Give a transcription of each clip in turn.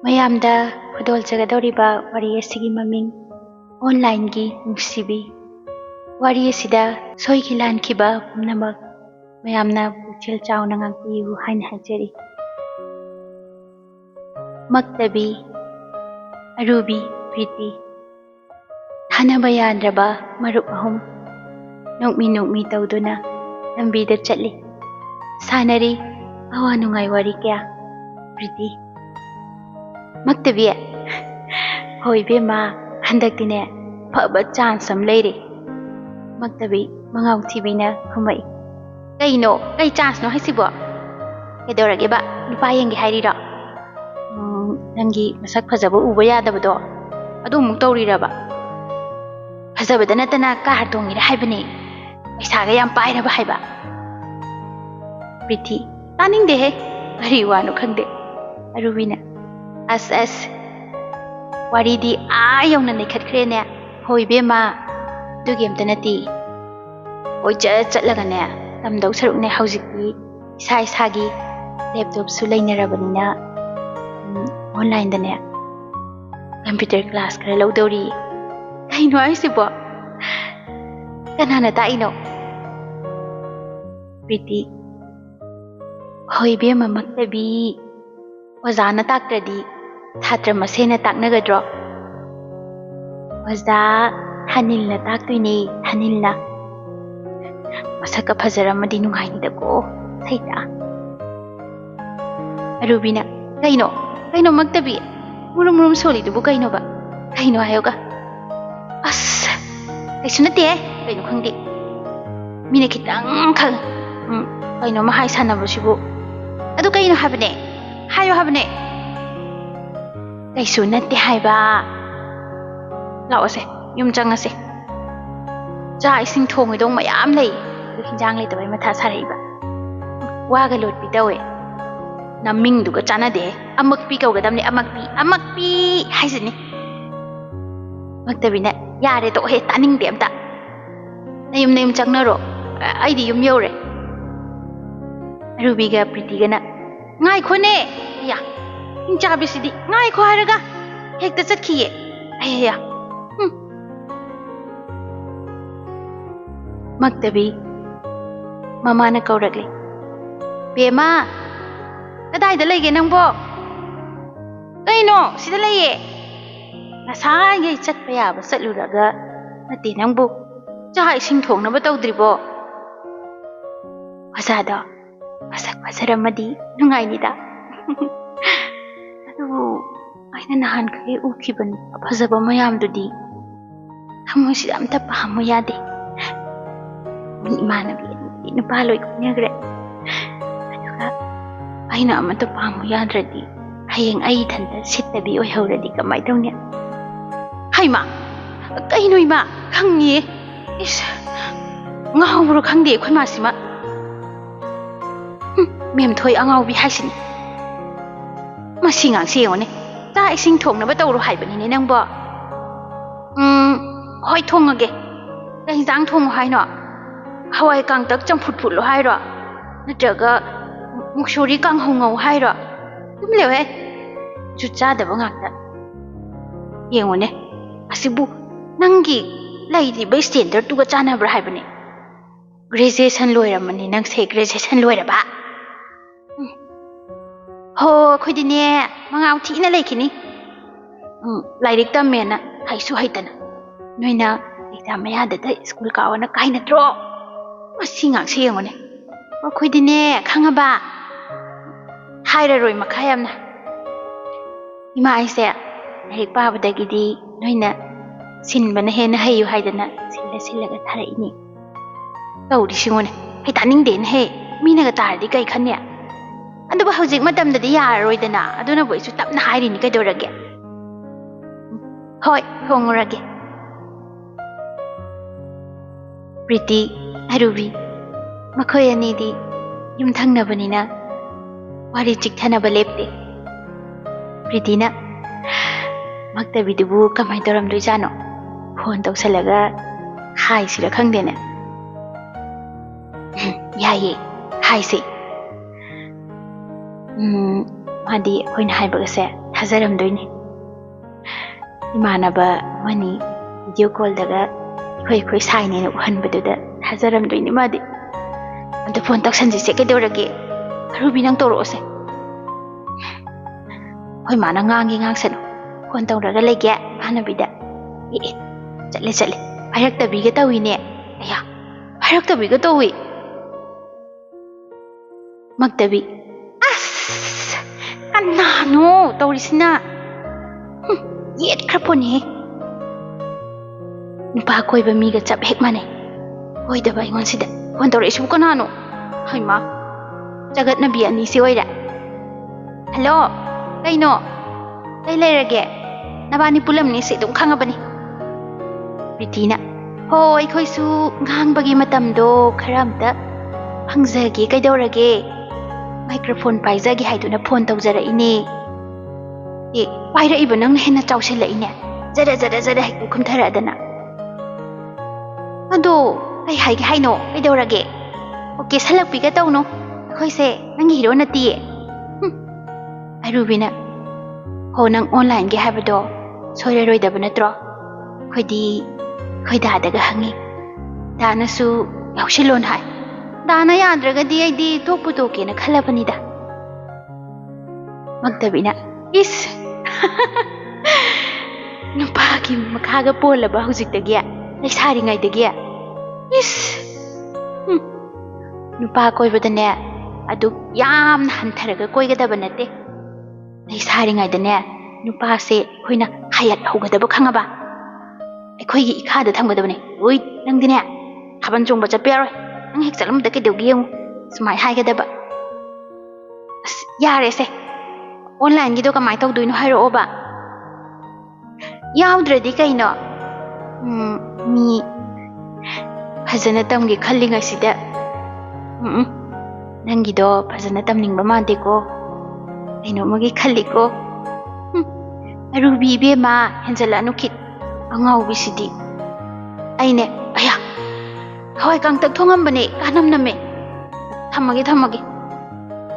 ꯃꯌꯥꯝꯗ ꯈꯨꯗꯣꯜꯖꯒꯗꯧꯔꯤꯕ ꯋꯥꯔꯤ ꯑꯁꯤꯒꯤ ꯃꯃꯤꯡ ꯑꯣꯟꯂꯥꯏꯟꯒꯤ ꯅꯨꯡꯁꯤꯕꯤ꯫ ꯋꯥꯔꯤ ꯑꯁꯤꯗ ꯁꯣꯏꯈꯤ ꯂꯥꯟꯈꯤꯕ ꯄꯨꯝꯅꯃꯛ ꯃꯌꯥꯝꯅ ꯄꯨꯛꯆꯦꯜ ꯆꯥꯎꯅ ꯉꯥꯛꯄꯤꯌꯨ ꯍꯥꯏꯅ ꯍꯥꯏꯖꯔꯤ꯫ ꯃꯛꯇꯕꯤ, ꯑꯔꯨꯕꯤ, ꯄ꯭ꯔꯤꯇꯤ꯫ ꯊꯥꯅꯕ ꯌꯥꯗ꯭ꯔꯕ ꯃꯔꯨꯞ ꯑꯍꯨꯝ ꯅꯣꯛꯃꯤ ꯇꯧꯗꯨꯅ ꯂꯝꯕꯤꯗ ꯆꯠꯂꯤ꯫ ꯁꯥꯟꯅꯔꯤ ꯑꯋꯥ ꯅꯨꯡꯉꯥꯏ ꯋꯥꯔꯤ ꯀꯌꯥ꯫ ꯄ꯭ꯔꯤꯇꯤ: ꯃꯛꯇꯕꯤ, ꯍꯣꯏ ꯏꯕꯦꯝꯃ, ꯍꯟꯗꯛꯇꯤꯅꯦ ꯐꯕ ꯆꯥꯟꯁ ꯑꯃ ꯂꯩꯔꯦ꯫ ꯃꯛꯇꯕꯤ ꯃꯉꯥꯎ ꯊꯤꯕꯤꯅ ꯈꯨꯝꯃꯛꯏ꯫ ꯀꯩꯅꯣ? ꯀꯩ ꯆꯥꯟꯁꯅꯣ ꯍꯥꯏꯁꯤꯕꯣ? ꯀꯩꯗꯧꯔꯒꯦꯕ? ꯅꯨꯄꯥ ꯌꯦꯡꯒꯦ ꯍꯥꯏꯔꯤꯔꯣ? ꯅꯪꯒꯤ ꯃꯁꯛ ꯐꯖꯕ ꯎꯕ ꯌꯥꯗꯕꯗꯣ ꯑꯗꯨ ꯑꯃꯨꯛ ꯇꯧꯔꯤꯔꯕ? ꯐꯖꯕꯗ ꯅꯠꯇꯅ ꯀꯥꯔ ꯇꯣꯡꯉꯤꯔ ꯍꯥꯏꯕꯅꯦ, ꯄꯩꯁꯥꯒ ꯌꯥꯝ ꯄꯥꯏꯔꯕ ꯍꯥꯏꯕ꯫ ꯄ꯭ꯔꯤꯊꯤ: ꯇꯥꯅꯤꯡꯗꯦꯍꯦ, ꯀꯔꯤ ꯋꯥꯅꯣ ꯈꯪꯗꯦ꯫ ꯑꯔꯨꯕꯤꯅ: ꯑꯁ ꯋꯥꯔꯤꯗꯤ ꯌꯧꯅ ꯅꯩꯈꯠꯈ꯭ꯔꯦꯅꯦ꯫ ꯍꯣꯏ ꯏꯕꯦꯝꯃ, ꯑꯗꯨꯒꯤ ꯑꯝꯇ ꯅꯠꯇꯦ, ꯍꯣꯏ ꯆꯠꯂꯒꯅꯦ ꯇꯝꯗꯧ ꯁꯔꯨꯛꯅꯦ ꯍꯧꯖꯤꯛꯇꯤ ꯏꯁꯥꯒꯤ ꯂꯦꯞꯇꯣꯞꯁꯨ ꯂꯩꯅꯔꯕꯅꯤꯅ ꯑꯣꯟꯂꯥꯏꯟꯗꯅꯦ ꯀꯝꯄ꯭ꯌꯨꯇꯔ ꯀ꯭ꯂꯥꯁ ꯈꯔ ꯂꯧꯗꯧꯔꯤ꯫ ꯀꯩꯅꯣ ꯍꯥꯏꯁꯤꯕꯣ? ꯀꯅꯥꯅ ꯇꯥꯛꯏꯅꯣ? ꯄ꯭ꯔꯤꯇꯤ: ꯍꯣꯏ ꯏꯕꯦꯝꯃ ꯃꯛꯇꯕꯤ, ꯑꯣꯖꯥꯅ ꯇꯥꯛꯇ꯭ꯔꯗꯤ ꯁꯥꯇ꯭ꯔ ꯃꯁꯦꯟꯅ ꯇꯥꯛꯅꯒꯗ꯭ꯔꯣ? ꯑꯣꯖꯥ ꯊꯥꯅꯤꯜꯅ ꯇꯥꯛꯇꯣꯏꯅꯦ, ꯊꯥꯅꯤꯜꯅ꯫ ꯃꯁꯛꯀ ꯐꯖꯔꯝꯃꯗꯤ ꯅꯨꯡꯉꯥꯏꯅꯤꯗꯀꯣ ꯁꯩꯇ꯫ ꯑꯔꯨꯕꯤꯅ: ꯀꯩꯅꯣ ꯃꯛꯇꯕꯤ, ꯃꯨꯔꯨꯝ ꯁꯣꯜꯂꯤꯗꯨꯕꯨ ꯀꯩꯅꯣꯕ? ꯀꯩꯅꯣ ꯍꯥꯏꯌꯣꯒ? ꯑꯁ ꯀꯩꯁꯨ ꯅꯠꯇꯦꯍꯦ, ꯀꯩꯅꯣ ꯈꯪꯗꯦ, ꯃꯤꯅ ꯈꯤꯇꯪ ꯀꯩꯅꯣꯝꯃ ꯍꯥꯏ ꯁꯥꯟꯅꯕꯁꯤꯕꯨ꯫ ꯑꯗꯨ ꯀꯩꯅꯣ ꯍꯥꯏꯕꯅꯦ, ꯍꯥꯏꯌꯣ ꯍꯥꯏꯕꯅꯦ꯫ ꯀꯩꯁꯨ ꯅꯠꯇꯦ ꯍꯥꯏꯕ꯫ ꯂꯥꯛꯑꯣꯁꯦ, ꯌꯨꯝ ꯆꯪꯉꯁꯦ, ꯆꯥꯛ ꯏꯁꯤꯡ ꯊꯣꯡꯉꯤꯗꯧ ꯃꯌꯥꯝ ꯂꯩ, ꯑꯗꯨ ꯍꯤꯟꯖꯥꯡ ꯂꯩꯇꯕꯩ ꯃꯊꯥ ꯁꯥꯔꯛꯏꯕ꯫ ꯋꯥꯒ ꯂꯣꯠꯄꯤ ꯇꯧꯋꯦ, ꯅꯃꯤꯡꯗꯨꯒ ꯆꯥꯟꯅꯗꯦ꯫ ꯑꯃꯛꯄꯤ ꯀꯧꯒꯗꯕꯅꯦ, ꯑꯃꯛꯄꯤ ꯍꯥꯏꯁꯤꯅꯤ꯫ ꯃꯛꯇꯕꯤꯅ: ꯌꯥꯔꯦ ꯇꯣꯛꯑꯣꯍꯦ, ꯇꯥꯅꯤꯡꯗꯦ ꯑꯝꯇ꯫ ꯅꯌꯨꯝ ꯆꯪꯅꯔꯣ, ꯑꯩꯗꯤ ꯌꯨꯝ ꯌꯧꯔꯦ꯫ ꯑꯔꯨꯕꯤꯒ ꯄ꯭ꯔꯤꯇꯤꯒꯅ: ꯉꯥꯏꯈꯣꯅꯦ, ꯑꯌꯥ ꯍꯤꯡꯆꯥꯕꯤꯁꯤꯗꯤ, ꯉꯥꯏꯈꯣ ꯍꯥꯏꯔꯒ ꯍꯦꯛꯇ ꯆꯠꯈꯤꯌꯦ, ꯑꯌꯥ꯫ ꯃꯛꯇꯕꯤ ꯃꯃꯥꯅ ꯀꯧꯔꯛꯂꯤ꯫ ꯕꯦꯝꯃ, ꯀꯗꯥꯏꯗ ꯂꯩꯒꯦ ꯅꯪꯕꯣ? ꯀꯩꯅꯣ, ꯁꯤꯗ ꯂꯩꯌꯦ꯫ ꯉꯁꯥꯏꯒꯩ ꯆꯠꯄ ꯌꯥꯕ ꯆꯠꯂꯨꯔꯒ ꯅꯠꯇꯦ ꯅꯪꯕꯨ ꯆꯥꯛ ꯏꯁꯤꯡ ꯊꯣꯡꯅꯕ ꯇꯧꯗ꯭ꯔꯤꯕꯣ? ꯑꯣꯖꯥꯗꯣ ꯃꯁꯛ ꯐꯖꯔꯝꯃꯗꯤ ꯅꯨꯡꯉꯥꯏꯅꯤꯗ꯫ ꯑꯗꯨꯕꯨ ꯑꯩꯅ ꯅꯍꯥꯟꯈꯩ ꯎꯈꯤꯕ ꯅꯨꯄꯥ ꯐꯖꯕ ꯃꯌꯥꯝꯗꯨꯗꯤ ꯊꯃꯣꯏꯁꯤꯗ ꯑꯝꯇ ꯄꯥꯝꯃꯨ ꯌꯥꯗꯦ꯫ ꯃꯤ ꯏꯃꯥꯟꯅꯕꯤ ꯑꯅꯤꯗꯤ ꯅꯨꯄꯥ ꯂꯣꯏ ꯀꯣꯏꯅꯈ꯭ꯔꯦ, ꯑꯗꯨꯒ ꯑꯩꯅ ꯑꯃꯠꯇ ꯄꯥꯝꯃꯨ ꯌꯥꯗ꯭ꯔꯗꯤ ꯍꯌꯦꯡ ꯑꯩ ꯏꯊꯟꯇ ꯁꯤꯠꯇꯕꯤ ꯑꯣꯏꯍꯧꯔꯗꯤ ꯀꯃꯥꯏ ꯇꯧꯅꯤ? ꯍꯩꯃꯥ, ꯀꯩꯅꯣ ꯏꯃꯥ, ꯈꯪꯉꯤꯌꯦ꯫ ꯏꯁ, ꯉꯥꯎꯕ꯭ꯔꯣ ꯈꯪꯗꯦ ꯑꯩꯈꯣꯏ ꯃꯥꯁꯤꯃ꯫ ꯃꯦꯝꯊꯣꯏ ꯑꯉꯥꯎꯕꯤ ꯍꯥꯏꯁꯤꯅꯤ꯫ ꯃꯁꯤ ꯉꯥꯡꯁꯤ ꯌꯦꯡꯉꯨꯅꯦ, ꯆꯥꯛ ꯏꯁꯤꯡ ꯊꯣꯡꯅꯕ ꯇꯧꯔꯣ ꯍꯥꯏꯕꯅꯤꯅꯦ ꯅꯪꯕꯣ꯫ ꯍꯣꯏ ꯊꯣꯡꯉꯒꯦ꯫ ꯀꯩ ꯌꯦꯟꯖꯥꯡ ꯊꯣꯡꯉꯣ ꯍꯥꯏꯅꯣ? ꯍꯋꯥꯏ ꯀꯥꯡꯇꯛ ꯆꯝꯐꯨꯠ ꯐꯨꯠꯂꯣ ꯍꯥꯏꯔꯣ? ꯅꯠꯇ꯭ꯔꯒ ꯃꯨꯛꯁꯣꯔꯤ ꯀꯥꯡꯍꯧ ꯉꯧ ꯍꯥꯏꯔꯣ? ꯑꯗꯨꯝ ꯂꯩꯌꯨꯍꯦ, ꯖꯨꯠ ꯆꯥꯗꯕ ꯉꯥꯛꯇ꯫ ꯌꯦꯡꯉꯨꯅꯦ, ꯑꯁꯤꯕꯨ ꯅꯪꯒꯤ ꯂꯩꯔꯤꯕ ꯁ꯭ꯇꯦꯟꯗꯔꯗꯇꯨꯒ ꯆꯥꯟꯅꯕ꯭ꯔꯥ ꯍꯥꯏꯕꯅꯦ꯫ ꯒ꯭ꯔꯦꯖꯨꯑꯦꯁꯟ ꯂꯣꯏꯔꯝꯃꯅꯤ ꯅꯪꯁꯦ, ꯒ꯭ꯔꯦꯖꯨꯑꯦꯁꯟ ꯂꯣꯏꯔꯕ? ꯍꯣ, ꯑꯩꯈꯣꯏꯗꯤꯅꯦ ꯃꯉꯥꯎ ꯊꯤꯅ ꯂꯩꯈꯤꯅꯤ꯫ ꯂꯥꯏꯔꯤꯛ ꯇꯝꯃꯦꯅ ꯍꯩꯁꯨ ꯍꯩꯇꯅ ꯅꯣꯏꯅ ꯑꯦꯛꯖꯥꯝ ꯃꯌꯥꯗꯇ ꯁ꯭ꯀꯨꯜ ꯀꯥꯎꯑꯣꯅ ꯀꯥꯏꯅꯗ꯭ꯔꯣ? ꯃꯁꯤ ꯉꯥꯡꯁꯤ ꯌꯦꯡꯉꯨꯅꯦ, ꯑꯩꯈꯣꯏꯗꯤꯅꯦ ꯈꯪꯉꯕ, ꯍꯥꯏꯔꯔꯣꯏ ꯃꯈꯥ ꯌꯥꯝꯅ꯫ ꯏꯃꯥ ꯑꯩꯁꯦ ꯂꯥꯏꯔꯤꯛ ꯄꯥꯕꯗꯒꯤꯗꯤ ꯅꯣꯏꯅ ꯁꯤꯟꯕꯅ ꯍꯦꯟꯅ ꯍꯩꯌꯨ ꯍꯥꯏꯗꯅ ꯁꯤꯜꯂꯒ ꯊꯥꯔꯛꯏꯅꯤ꯫ ꯇꯧꯔꯤꯁꯤꯉꯨꯅꯦ, ꯑꯩ ꯇꯥꯅꯤꯡꯗꯦꯅꯦꯍꯦ, ꯃꯤꯅꯒ ꯇꯥꯔꯗꯤ ꯀꯩ ꯈꯟꯅꯤ? ꯑꯗꯨꯕꯨ ꯍꯧꯖꯤꯛ ꯃꯇꯝꯗꯗꯤ ꯌꯥꯔꯔꯣꯏꯗꯅ, ꯑꯗꯨꯅꯕꯨ ꯑꯩꯁꯨ ꯇꯞꯅ ꯍꯥꯏꯔꯤꯅꯤ, ꯀꯩꯗꯧꯔꯒꯦ? ꯍꯣꯏ ꯊꯣꯡꯉꯨꯔꯒꯦ꯫ ꯄ꯭ꯔꯤꯇꯤ, ꯑꯔꯨꯕꯤ ꯃꯈꯣꯏ ꯑꯅꯤꯗꯤ ꯌꯨꯝꯊꯪꯅꯕꯅꯤꯅ ꯋꯥꯔꯤ ꯆꯤꯛꯊꯅꯕ ꯂꯦꯞꯇꯦ꯫ ꯄ꯭ꯔꯤꯇꯤꯅ: ꯃꯛꯇꯕꯤꯗꯨꯕꯨ ꯀꯃꯥꯏꯅ ꯇꯧꯔꯝꯗꯣꯏꯖꯥꯠꯅꯣ? ꯐꯣꯟ ꯇꯧꯁꯜꯂꯒ ꯍꯥꯏꯁꯤꯔ ꯈꯪꯗꯦꯅꯦ꯫ ꯌꯥꯏꯌꯦ, ꯍꯥꯏꯁꯦ꯫ ꯃꯥꯗꯤ ꯑꯩꯈꯣꯏꯅ ꯍꯥꯏꯕꯒꯁꯦ ꯊꯥꯖꯔꯝꯗꯣꯏꯅꯤ ꯏꯃꯥꯟꯅꯕ ꯑꯃꯅꯤ ꯚꯤꯗꯤꯑꯣ ꯀꯣꯜꯗꯒ ꯑꯩꯈꯣꯏ ꯁꯥꯏꯅꯦꯅ ꯎꯍꯟꯕꯗꯨꯗ ꯊꯥꯖꯔꯝꯗꯣꯏꯅꯤ ꯃꯥꯗꯤ ꯑꯗꯨ ꯐꯣꯟ ꯇꯧꯁꯟꯁꯤꯁꯦ ꯀꯩꯗꯧꯔꯒꯦ ꯑꯔꯨꯕꯤ ꯅꯪ ꯇꯧꯔꯛꯑꯣꯁꯦ ꯑꯩꯈꯣꯏ ꯃꯥꯅ ꯉꯥꯡꯁꯅꯨ ꯐꯣꯟ ꯇꯧꯔꯒ ꯂꯩꯒꯦ ꯏꯃꯥꯟꯅꯕꯤꯗ ꯆꯠꯂꯦ ꯍꯥꯏꯔꯛꯇꯕꯤꯒ ꯇꯧꯏꯅꯦ ꯑꯌꯥ ꯍꯥꯏꯔꯛꯇꯕꯤꯒ ꯇꯧꯏ ꯃꯛꯇꯕꯤ ꯑꯁ ꯀꯅꯥꯅꯣ ꯇꯧꯔꯤꯁꯤꯅ ꯌꯦꯠꯈ꯭ꯔ ꯄꯣꯠꯅꯤꯍꯦ ꯅꯨꯄꯥ ꯀꯣꯏꯕ ꯃꯤꯒ ꯆꯞ ꯍꯦꯛ ꯃꯥꯟꯅꯩ ꯀꯣꯏꯗꯕ ꯑꯩꯉꯣꯟꯁꯤꯗ ꯐꯣꯟ ꯇꯧꯔꯛꯏꯁꯤꯕꯨ ꯀꯅꯥꯅꯣ ꯍꯩꯃꯥ ꯆꯒꯠꯅꯕꯤ ꯑꯅꯤꯁꯤ ꯑꯣꯏꯔꯦ ꯍꯜꯂꯣ ꯀꯩꯅꯣ ꯀꯩ ꯂꯩꯔꯒꯦ ꯅꯕꯥꯅꯤ ꯄꯨꯜꯂꯝꯅꯤ ꯁꯤ ꯑꯗꯨꯝ ꯈꯪꯉꯕꯅꯤ ꯄ꯭ꯔꯤꯇꯤꯅ ꯍꯣ ꯑꯩꯈꯣꯏꯁꯨ ꯉꯥꯡꯕꯒꯤ ꯃꯇꯝꯗꯣ ꯈꯔ ꯑꯝꯇ ꯐꯪꯖꯒꯦ ꯀꯩꯗꯧꯔꯒꯦ ꯃꯥꯏꯀ꯭ꯔꯣꯐꯣꯟ ꯄꯥꯏꯖꯒꯦ ꯍꯥꯏꯗꯨꯅ ꯐꯣꯟ ꯇꯧꯖꯔꯛꯏꯅꯦ ꯄꯥꯏꯔꯛꯏꯕ ꯅꯪꯅ ꯍꯦꯟꯅ ꯆꯥꯎꯁꯤꯜꯂꯛꯏꯅꯦ ꯖꯔ ꯍꯦꯛꯇ ꯀꯨꯝꯊꯔꯛꯑꯗꯅ ꯑꯗꯣ ꯀꯩ ꯍꯥꯏꯒꯦ ꯍꯥꯏꯅꯣ ꯀꯩꯗꯧꯔꯒꯦ ꯑꯣꯀꯦ ꯁꯜꯂꯛꯄꯤꯒ ꯇꯧꯅꯣ ꯑꯩꯈꯣꯏꯁꯦ ꯅꯪꯒꯤ ꯍꯤꯔꯣ ꯅꯠꯇꯤꯌꯦ ꯑꯔꯨꯕꯤꯅ ꯍꯣ ꯅꯪ ꯑꯣꯟꯂꯥꯏꯟꯒꯤ ꯍꯥꯏꯕꯗꯣ ꯁꯣꯏꯔꯔꯣꯏꯗꯕ ꯅꯠꯇ꯭ꯔꯣ ꯑꯩꯈꯣꯏ ꯗꯥꯗꯒ ꯍꯪꯉꯤ ꯗꯥꯅꯁꯨ ꯌꯥꯎꯁꯤꯜꯂꯣꯅ ꯍꯥꯏ ꯗꯥꯅ ꯌꯥꯗ꯭ꯔꯒꯗꯤ ꯑꯩꯗꯤ ꯇꯣꯛꯄꯨ ꯇꯣꯛꯀꯦꯅ ꯈꯜꯂꯕꯅꯤꯗ ꯃꯛꯇꯕꯤꯅ ꯏꯁ ꯅꯨꯄꯥꯒꯤ ꯃꯈꯥꯒ ꯄꯣꯜꯂꯕ ꯍꯧꯖꯤꯛꯇꯒꯤ ꯂꯩꯁꯥꯔꯤꯉꯩꯗꯒꯤ ꯏꯁ ꯅꯨꯄꯥ ꯀꯣꯏꯕꯗꯅꯦ ꯑꯗꯨꯛ ꯌꯥꯝꯅ ꯍꯟꯊꯔꯒ ꯀꯣꯏꯒꯗꯕ ꯅꯠꯇꯦ ꯂꯩꯁꯥꯔꯤꯉꯩꯗꯅꯦ ꯅꯨꯄꯥꯁꯦ ꯑꯩꯈꯣꯏꯅ ꯍꯩꯍꯠꯍꯧꯒꯗꯕ ꯈꯪꯉꯕ ꯑꯩꯈꯣꯏꯒꯤ ꯏꯈꯥꯗ ꯊꯝꯒꯗꯕꯅꯦ ꯎꯏ ꯅꯪꯗꯤꯅꯦ ꯊꯥꯕꯜ ꯆꯣꯡꯕ ꯆꯠꯄ ꯌꯥꯔꯣꯏ ꯅꯪ ꯍꯦꯛ ꯆꯠꯂꯝꯕꯗ ꯀꯩꯗꯧꯒꯦ ꯌꯦꯡꯉꯨ ꯁꯨꯃꯥꯏꯅ ꯍꯥꯏꯒꯗꯕ ꯑꯁ ꯌꯥꯔꯦꯁꯦ ꯑꯣꯟꯂꯥꯏꯟꯒꯤꯗꯣ ꯀꯃꯥꯏꯅ ꯇꯧꯗꯣꯏꯅꯣ ꯍꯥꯏꯔꯛꯑꯣꯕ ꯌꯥꯎꯗ꯭ꯔꯗꯤ ꯀꯩꯅೋ ꯃꯤ ꯐꯖꯅ ꯇꯝꯒꯦ ꯈꯜꯂꯤꯉꯩꯁꯤꯗ ꯅꯪꯒꯤꯗꯣ ꯐꯖꯅ ꯇꯝꯅꯤꯡꯕ ꯃꯥꯟꯗꯦꯀꯣ ꯀꯩꯅꯣꯝꯃꯒꯤ ꯈꯜꯂꯤꯀꯣ ꯑꯔꯨꯕꯤ ꯏꯕꯦꯝꯃ ꯍꯦꯟꯖꯜꯂꯛꯑꯅꯨ ꯈꯤꯠ ꯑꯉꯥꯎꯕꯤꯁꯤꯗꯤ ꯑꯩꯅꯦ ꯑꯌꯥ ꯍꯋꯥꯏ ꯀꯥꯡꯇꯛ ꯊꯣꯡꯉꯝꯕꯅꯦ ꯀꯥꯅꯝ ꯅꯝꯃꯦ ꯊꯝꯃꯒꯦ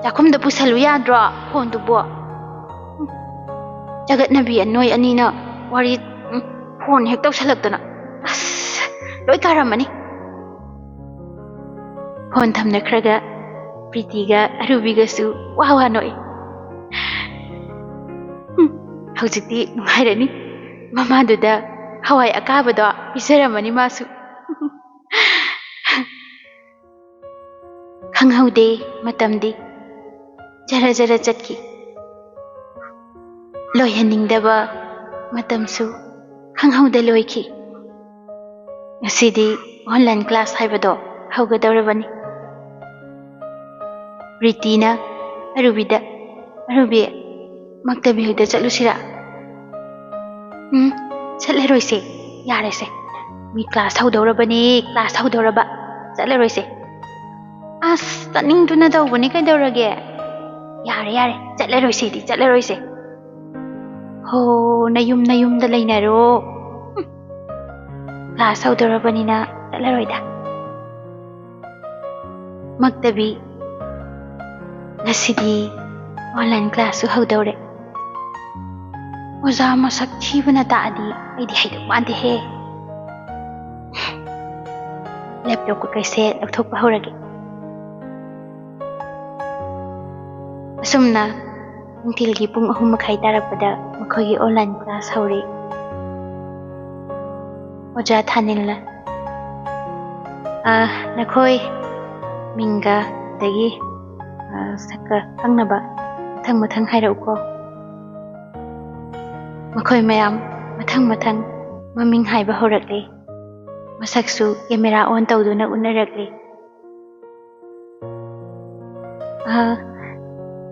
ꯆꯥꯛꯈꯨꯝꯗ ꯄꯨꯁꯜꯂꯨ ꯌꯥꯗ꯭ꯔꯣ ꯐꯣꯟꯗꯨꯕꯨ ꯆꯒꯠꯅꯕꯤ ꯅꯣꯏ ꯑꯅꯤꯅ ꯋꯥꯔꯤ ꯐꯣꯟ ꯍꯦꯛ ꯇꯧꯁꯜꯂꯛꯇꯅ ꯑꯁ ꯂꯣꯏ ꯀꯥꯔꯝꯃꯅꯤ ꯐꯣꯟ ꯊꯝꯅꯈ꯭ꯔꯒ ꯄ꯭ꯔꯤꯇꯤꯒ ꯑꯔꯨꯕꯤꯒꯁꯨ ꯋꯥ ꯅꯣꯛꯏ ꯍꯧꯖꯤꯛꯇꯤ ꯅꯨꯡꯉꯥꯏꯔꯅꯤ ꯃꯃꯥꯗꯨꯗ ꯍꯋꯥꯏ ꯑꯀꯥꯕꯗꯣ ꯄꯤꯖꯔꯝꯃꯅꯤ ꯃꯥꯁꯨ ꯈꯪꯍꯧꯗꯦ ꯃꯇꯝꯗꯤ ꯖꯔ ꯆꯠꯈꯤ ꯂꯣꯏꯍꯟꯅꯤꯡꯗꯕ ꯃꯇꯝꯁꯨ ꯈꯪꯍꯧꯗ ꯂꯣꯏꯈꯤ ꯉꯁꯤꯗꯤ ꯑꯣꯟꯂꯥꯏꯟ ꯀ꯭ꯂꯥꯁ ꯍꯥꯏꯕꯗꯣ ꯍꯧꯒꯗꯧꯔꯕꯅꯤ ꯄ꯭ꯔꯤꯇꯤꯅ ꯑꯔꯨꯕꯤꯗ ꯑꯔꯨꯕꯤ ꯃꯛꯇꯕꯤ ꯍꯣꯏꯗ ꯆꯠꯂꯨꯁꯤꯔꯥ ꯆꯠꯂꯔꯣꯏꯁꯦ ꯌꯥꯔꯦꯁꯦ ꯃꯤ ꯀ꯭ꯂꯥꯁ ꯍꯧꯗꯧꯔꯕꯅꯤ ꯀ꯭ꯂꯥꯁ ꯍꯧꯗꯧꯔꯕ ꯆꯠꯂꯔꯣꯏꯁꯦ ꯑꯁ ꯆꯠꯅꯤꯡꯗꯨꯅ ꯇꯧꯕꯅꯤ ꯀꯩꯗꯧꯔꯒꯦ ꯌꯥꯔꯦ ꯆꯠꯂꯔꯣꯏꯁꯦ ꯍꯣ ꯅꯌꯨꯝꯗ ꯂꯩꯅꯔꯣ ꯀ꯭ꯂꯥꯁ ꯍꯧꯗꯧꯔꯕꯅꯤꯅ ꯆꯠꯂꯔꯣꯏꯗ ꯃꯛꯇꯕꯤ ꯉꯁꯤꯗꯤ ꯑꯣꯟꯂꯥꯏꯟ ꯀ꯭ꯂꯥꯁꯁꯨ ꯍꯧꯗꯧꯔꯦ ꯑꯣꯖꯥ ꯃꯁꯛ ꯊꯤꯕꯅ ꯇꯥꯛꯑꯗꯤ ꯑꯩꯗꯤ ꯍꯩꯗꯧ ꯃꯥꯟꯗꯦꯍꯦ ꯂꯦꯞꯇꯣꯞ ꯀꯩꯁꯦ ꯂꯧꯊꯣꯛꯄ ꯍꯧꯔꯒꯦ ꯑꯁꯨꯝꯅ ꯅꯨꯡꯊꯤꯜꯒꯤ ꯄꯨꯡ 3:30 ꯇꯥꯔꯛꯄꯗ ꯃꯈꯣꯏꯒꯤ ꯑꯣꯟꯂꯥꯏꯟ ꯀ꯭ꯂꯥꯁ ꯍꯧꯔꯦ ꯑꯣꯖꯥ ꯊꯥꯅꯤꯜꯅ ꯅꯈꯣꯏ ꯃꯤꯡꯒ ꯑꯗꯒꯤ ꯁꯛꯀ ꯈꯪꯅꯕ ꯃꯊꯪ ꯍꯥꯏꯔꯛꯎꯀꯣ ꯃꯈꯣꯏ ꯃꯌꯥꯝ ꯃꯊꯪ ꯃꯃꯤꯡ ꯍꯥꯏꯕ ꯍꯧꯔꯛꯂꯦ ꯃꯁꯛꯁꯨ ꯀꯦꯃꯦꯔꯥ ꯑꯣꯟ ꯇꯧꯗꯨꯅ ꯎꯅꯔꯛꯂꯦ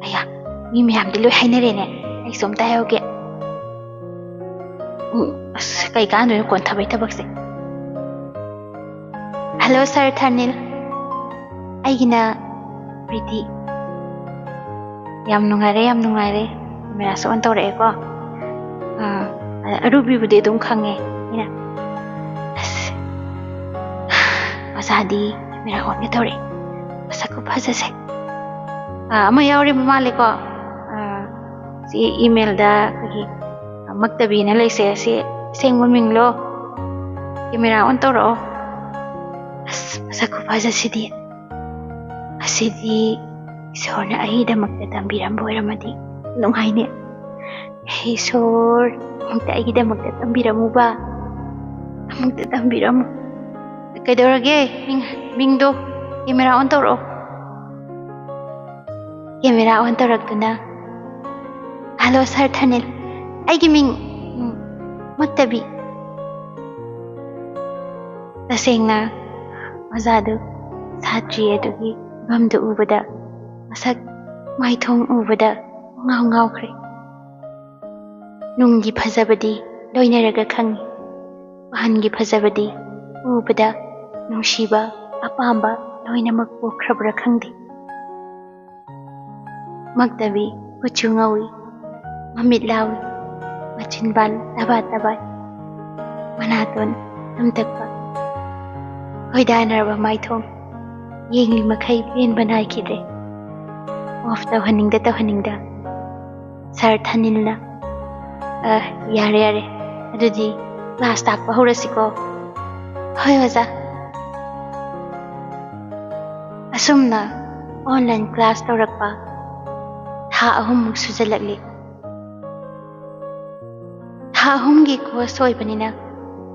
ꯑꯌꯥ ꯃꯤ ꯃꯌꯥꯝꯗꯤ ꯂꯣꯏ ꯍꯥꯏꯅꯔꯦꯅꯦ ꯑꯩꯁꯨ ꯑꯝꯇ ꯍꯥꯏꯍꯧꯒꯦ ꯑꯁ ꯀꯩ ꯀꯥꯟꯗꯣꯏꯅꯣ ꯀꯣꯟꯊꯕꯩ ꯊꯕꯛꯁꯦ ꯍꯜꯂꯣ ꯁꯔ ꯊꯥꯅꯤꯜ ꯑꯩꯒꯤꯅ ꯄ꯭ꯔꯤꯇꯤ ꯌꯥꯝ ꯅꯨꯡꯉꯥꯏꯔꯦ ꯀꯦꯃꯦꯔꯥꯁꯨ ꯑꯣꯟ ꯇꯧꯔꯛꯑꯦꯀꯣ ꯑꯔꯨꯕꯤꯕꯨꯗꯤ ꯑꯗꯨꯝ ꯈꯪꯉꯦ ꯑꯩꯅ ꯑꯁ ꯑꯣꯖꯥꯗꯤ ꯀꯦꯃꯦꯔꯥ ꯑꯣꯟꯒ ꯇꯧꯔꯛꯑꯦ ꯃꯁꯛ ꯈꯨꯐꯖꯁꯦ ꯑꯃ ꯌꯥꯎꯔꯤꯕ ꯃꯥꯜꯂꯦꯀꯣ ꯁꯤ ꯏꯃꯦꯜꯗ ꯑꯩꯈꯣꯏꯒꯤ ꯃꯛꯇꯕꯤꯅ ꯂꯩꯁꯦ ꯑꯁꯤ ꯑꯁꯦꯡꯕ ꯃꯤꯡꯂꯣ ꯀꯦꯃꯦꯔꯥ ꯑꯣꯟ ꯇꯧꯔꯛꯑꯣ ꯑꯁ ꯃꯁꯛ ꯈꯨꯐꯖꯁꯤꯗꯤ ꯑꯁꯤꯗꯤ ꯏꯁꯣꯔꯅ ꯑꯩꯒꯤꯗꯃꯛꯇ ꯇꯝꯕꯤꯔꯝꯕ ꯑꯣꯏꯔꯝꯃꯗꯤ ꯅꯨꯡꯉꯥꯏꯅꯦ ꯏꯁꯣꯔ ꯑꯃꯨꯛꯇ ꯑꯩꯒꯤꯗꯃꯛꯇ ꯇꯝꯕꯤꯔꯝꯃꯨꯕ ꯑꯃꯨꯛꯇ ꯇꯝꯕꯤꯔꯝꯃꯨ ꯀꯩꯗꯧꯔꯒꯦ ꯃꯤꯡꯗꯣ ꯀꯦꯃꯦꯔꯥ ꯑꯣꯟ ꯇꯧꯔꯛꯑꯣ ꯀꯦꯃꯦꯔꯥ ꯑꯣꯟ ꯇꯧꯔꯛꯇꯨꯅ ꯍꯜꯂꯣ ꯁꯥꯔ ꯊꯅꯤꯜ ꯑꯩꯒꯤ ꯃꯤꯡ ꯃꯛꯇꯕꯤ ꯇꯁꯦꯡꯅ ꯑꯣꯖꯥꯗꯨ ꯁꯥꯇ꯭ꯔꯤ ꯑꯗꯨꯒꯤ ꯐꯤꯚꯝꯗꯨ ꯎꯕꯗ ꯃꯁꯛ ꯃꯥꯏꯊꯣꯡ ꯎꯕꯗ ꯉꯥꯎꯈ꯭ꯔꯦ ꯅꯨꯡꯒꯤ ꯐꯖꯕꯗꯤ ꯂꯣꯏꯅꯔꯒ ꯈꯪꯉꯤ ꯋꯥꯍꯟꯒꯤ ꯐꯖꯕꯗꯤ ꯎꯕꯗ ꯅꯨꯡꯁꯤꯕ ꯑꯄꯥꯝꯕ ꯂꯣꯏꯅꯃꯛ ꯄꯣꯛꯈ꯭ꯔꯕ꯭ꯔꯥ ꯈꯪꯗꯦ ꯃꯛꯇꯕꯤ ꯀꯨꯆꯨ ꯉꯧꯏ ꯃꯃꯤꯠ ꯂꯥꯎꯏ ꯃꯆꯤꯟꯕꯥꯜ ꯇꯕꯥꯏ ꯃꯅꯥꯇꯣꯟ ꯇꯝꯇꯛꯄ ꯈꯣꯏꯗꯥꯅꯔꯕ ꯃꯥꯏꯊꯣꯡ ꯌꯦꯡꯂꯤ ꯃꯈꯩ ꯄꯦꯟꯕ ꯅꯥꯏꯈꯤꯗ꯭ꯔꯦ ꯑꯣꯐ ꯇꯧꯍꯟꯅꯤꯡꯗ ꯁꯥꯔ ꯊꯅꯤꯜꯅ ꯌꯥꯔꯦ ꯑꯗꯨꯗꯤ ꯀ꯭ꯂꯥꯁ ꯇꯥꯛꯄ ꯍꯧꯔꯁꯤꯀꯣ ꯍꯣꯏ ꯑꯣꯖꯥ ꯑꯁꯨꯝꯅ ꯑꯣꯟꯂꯥꯏꯟ ꯀ꯭ꯂꯥꯁ ꯇꯧꯔꯛꯄ ꯊꯥ 3ꯃꯨꯛ ꯁꯨꯖꯜꯂꯛꯂꯤ ꯊꯥ 3ꯒꯤ ꯀꯣꯔꯁ ꯑꯣꯏꯕꯅꯤꯅ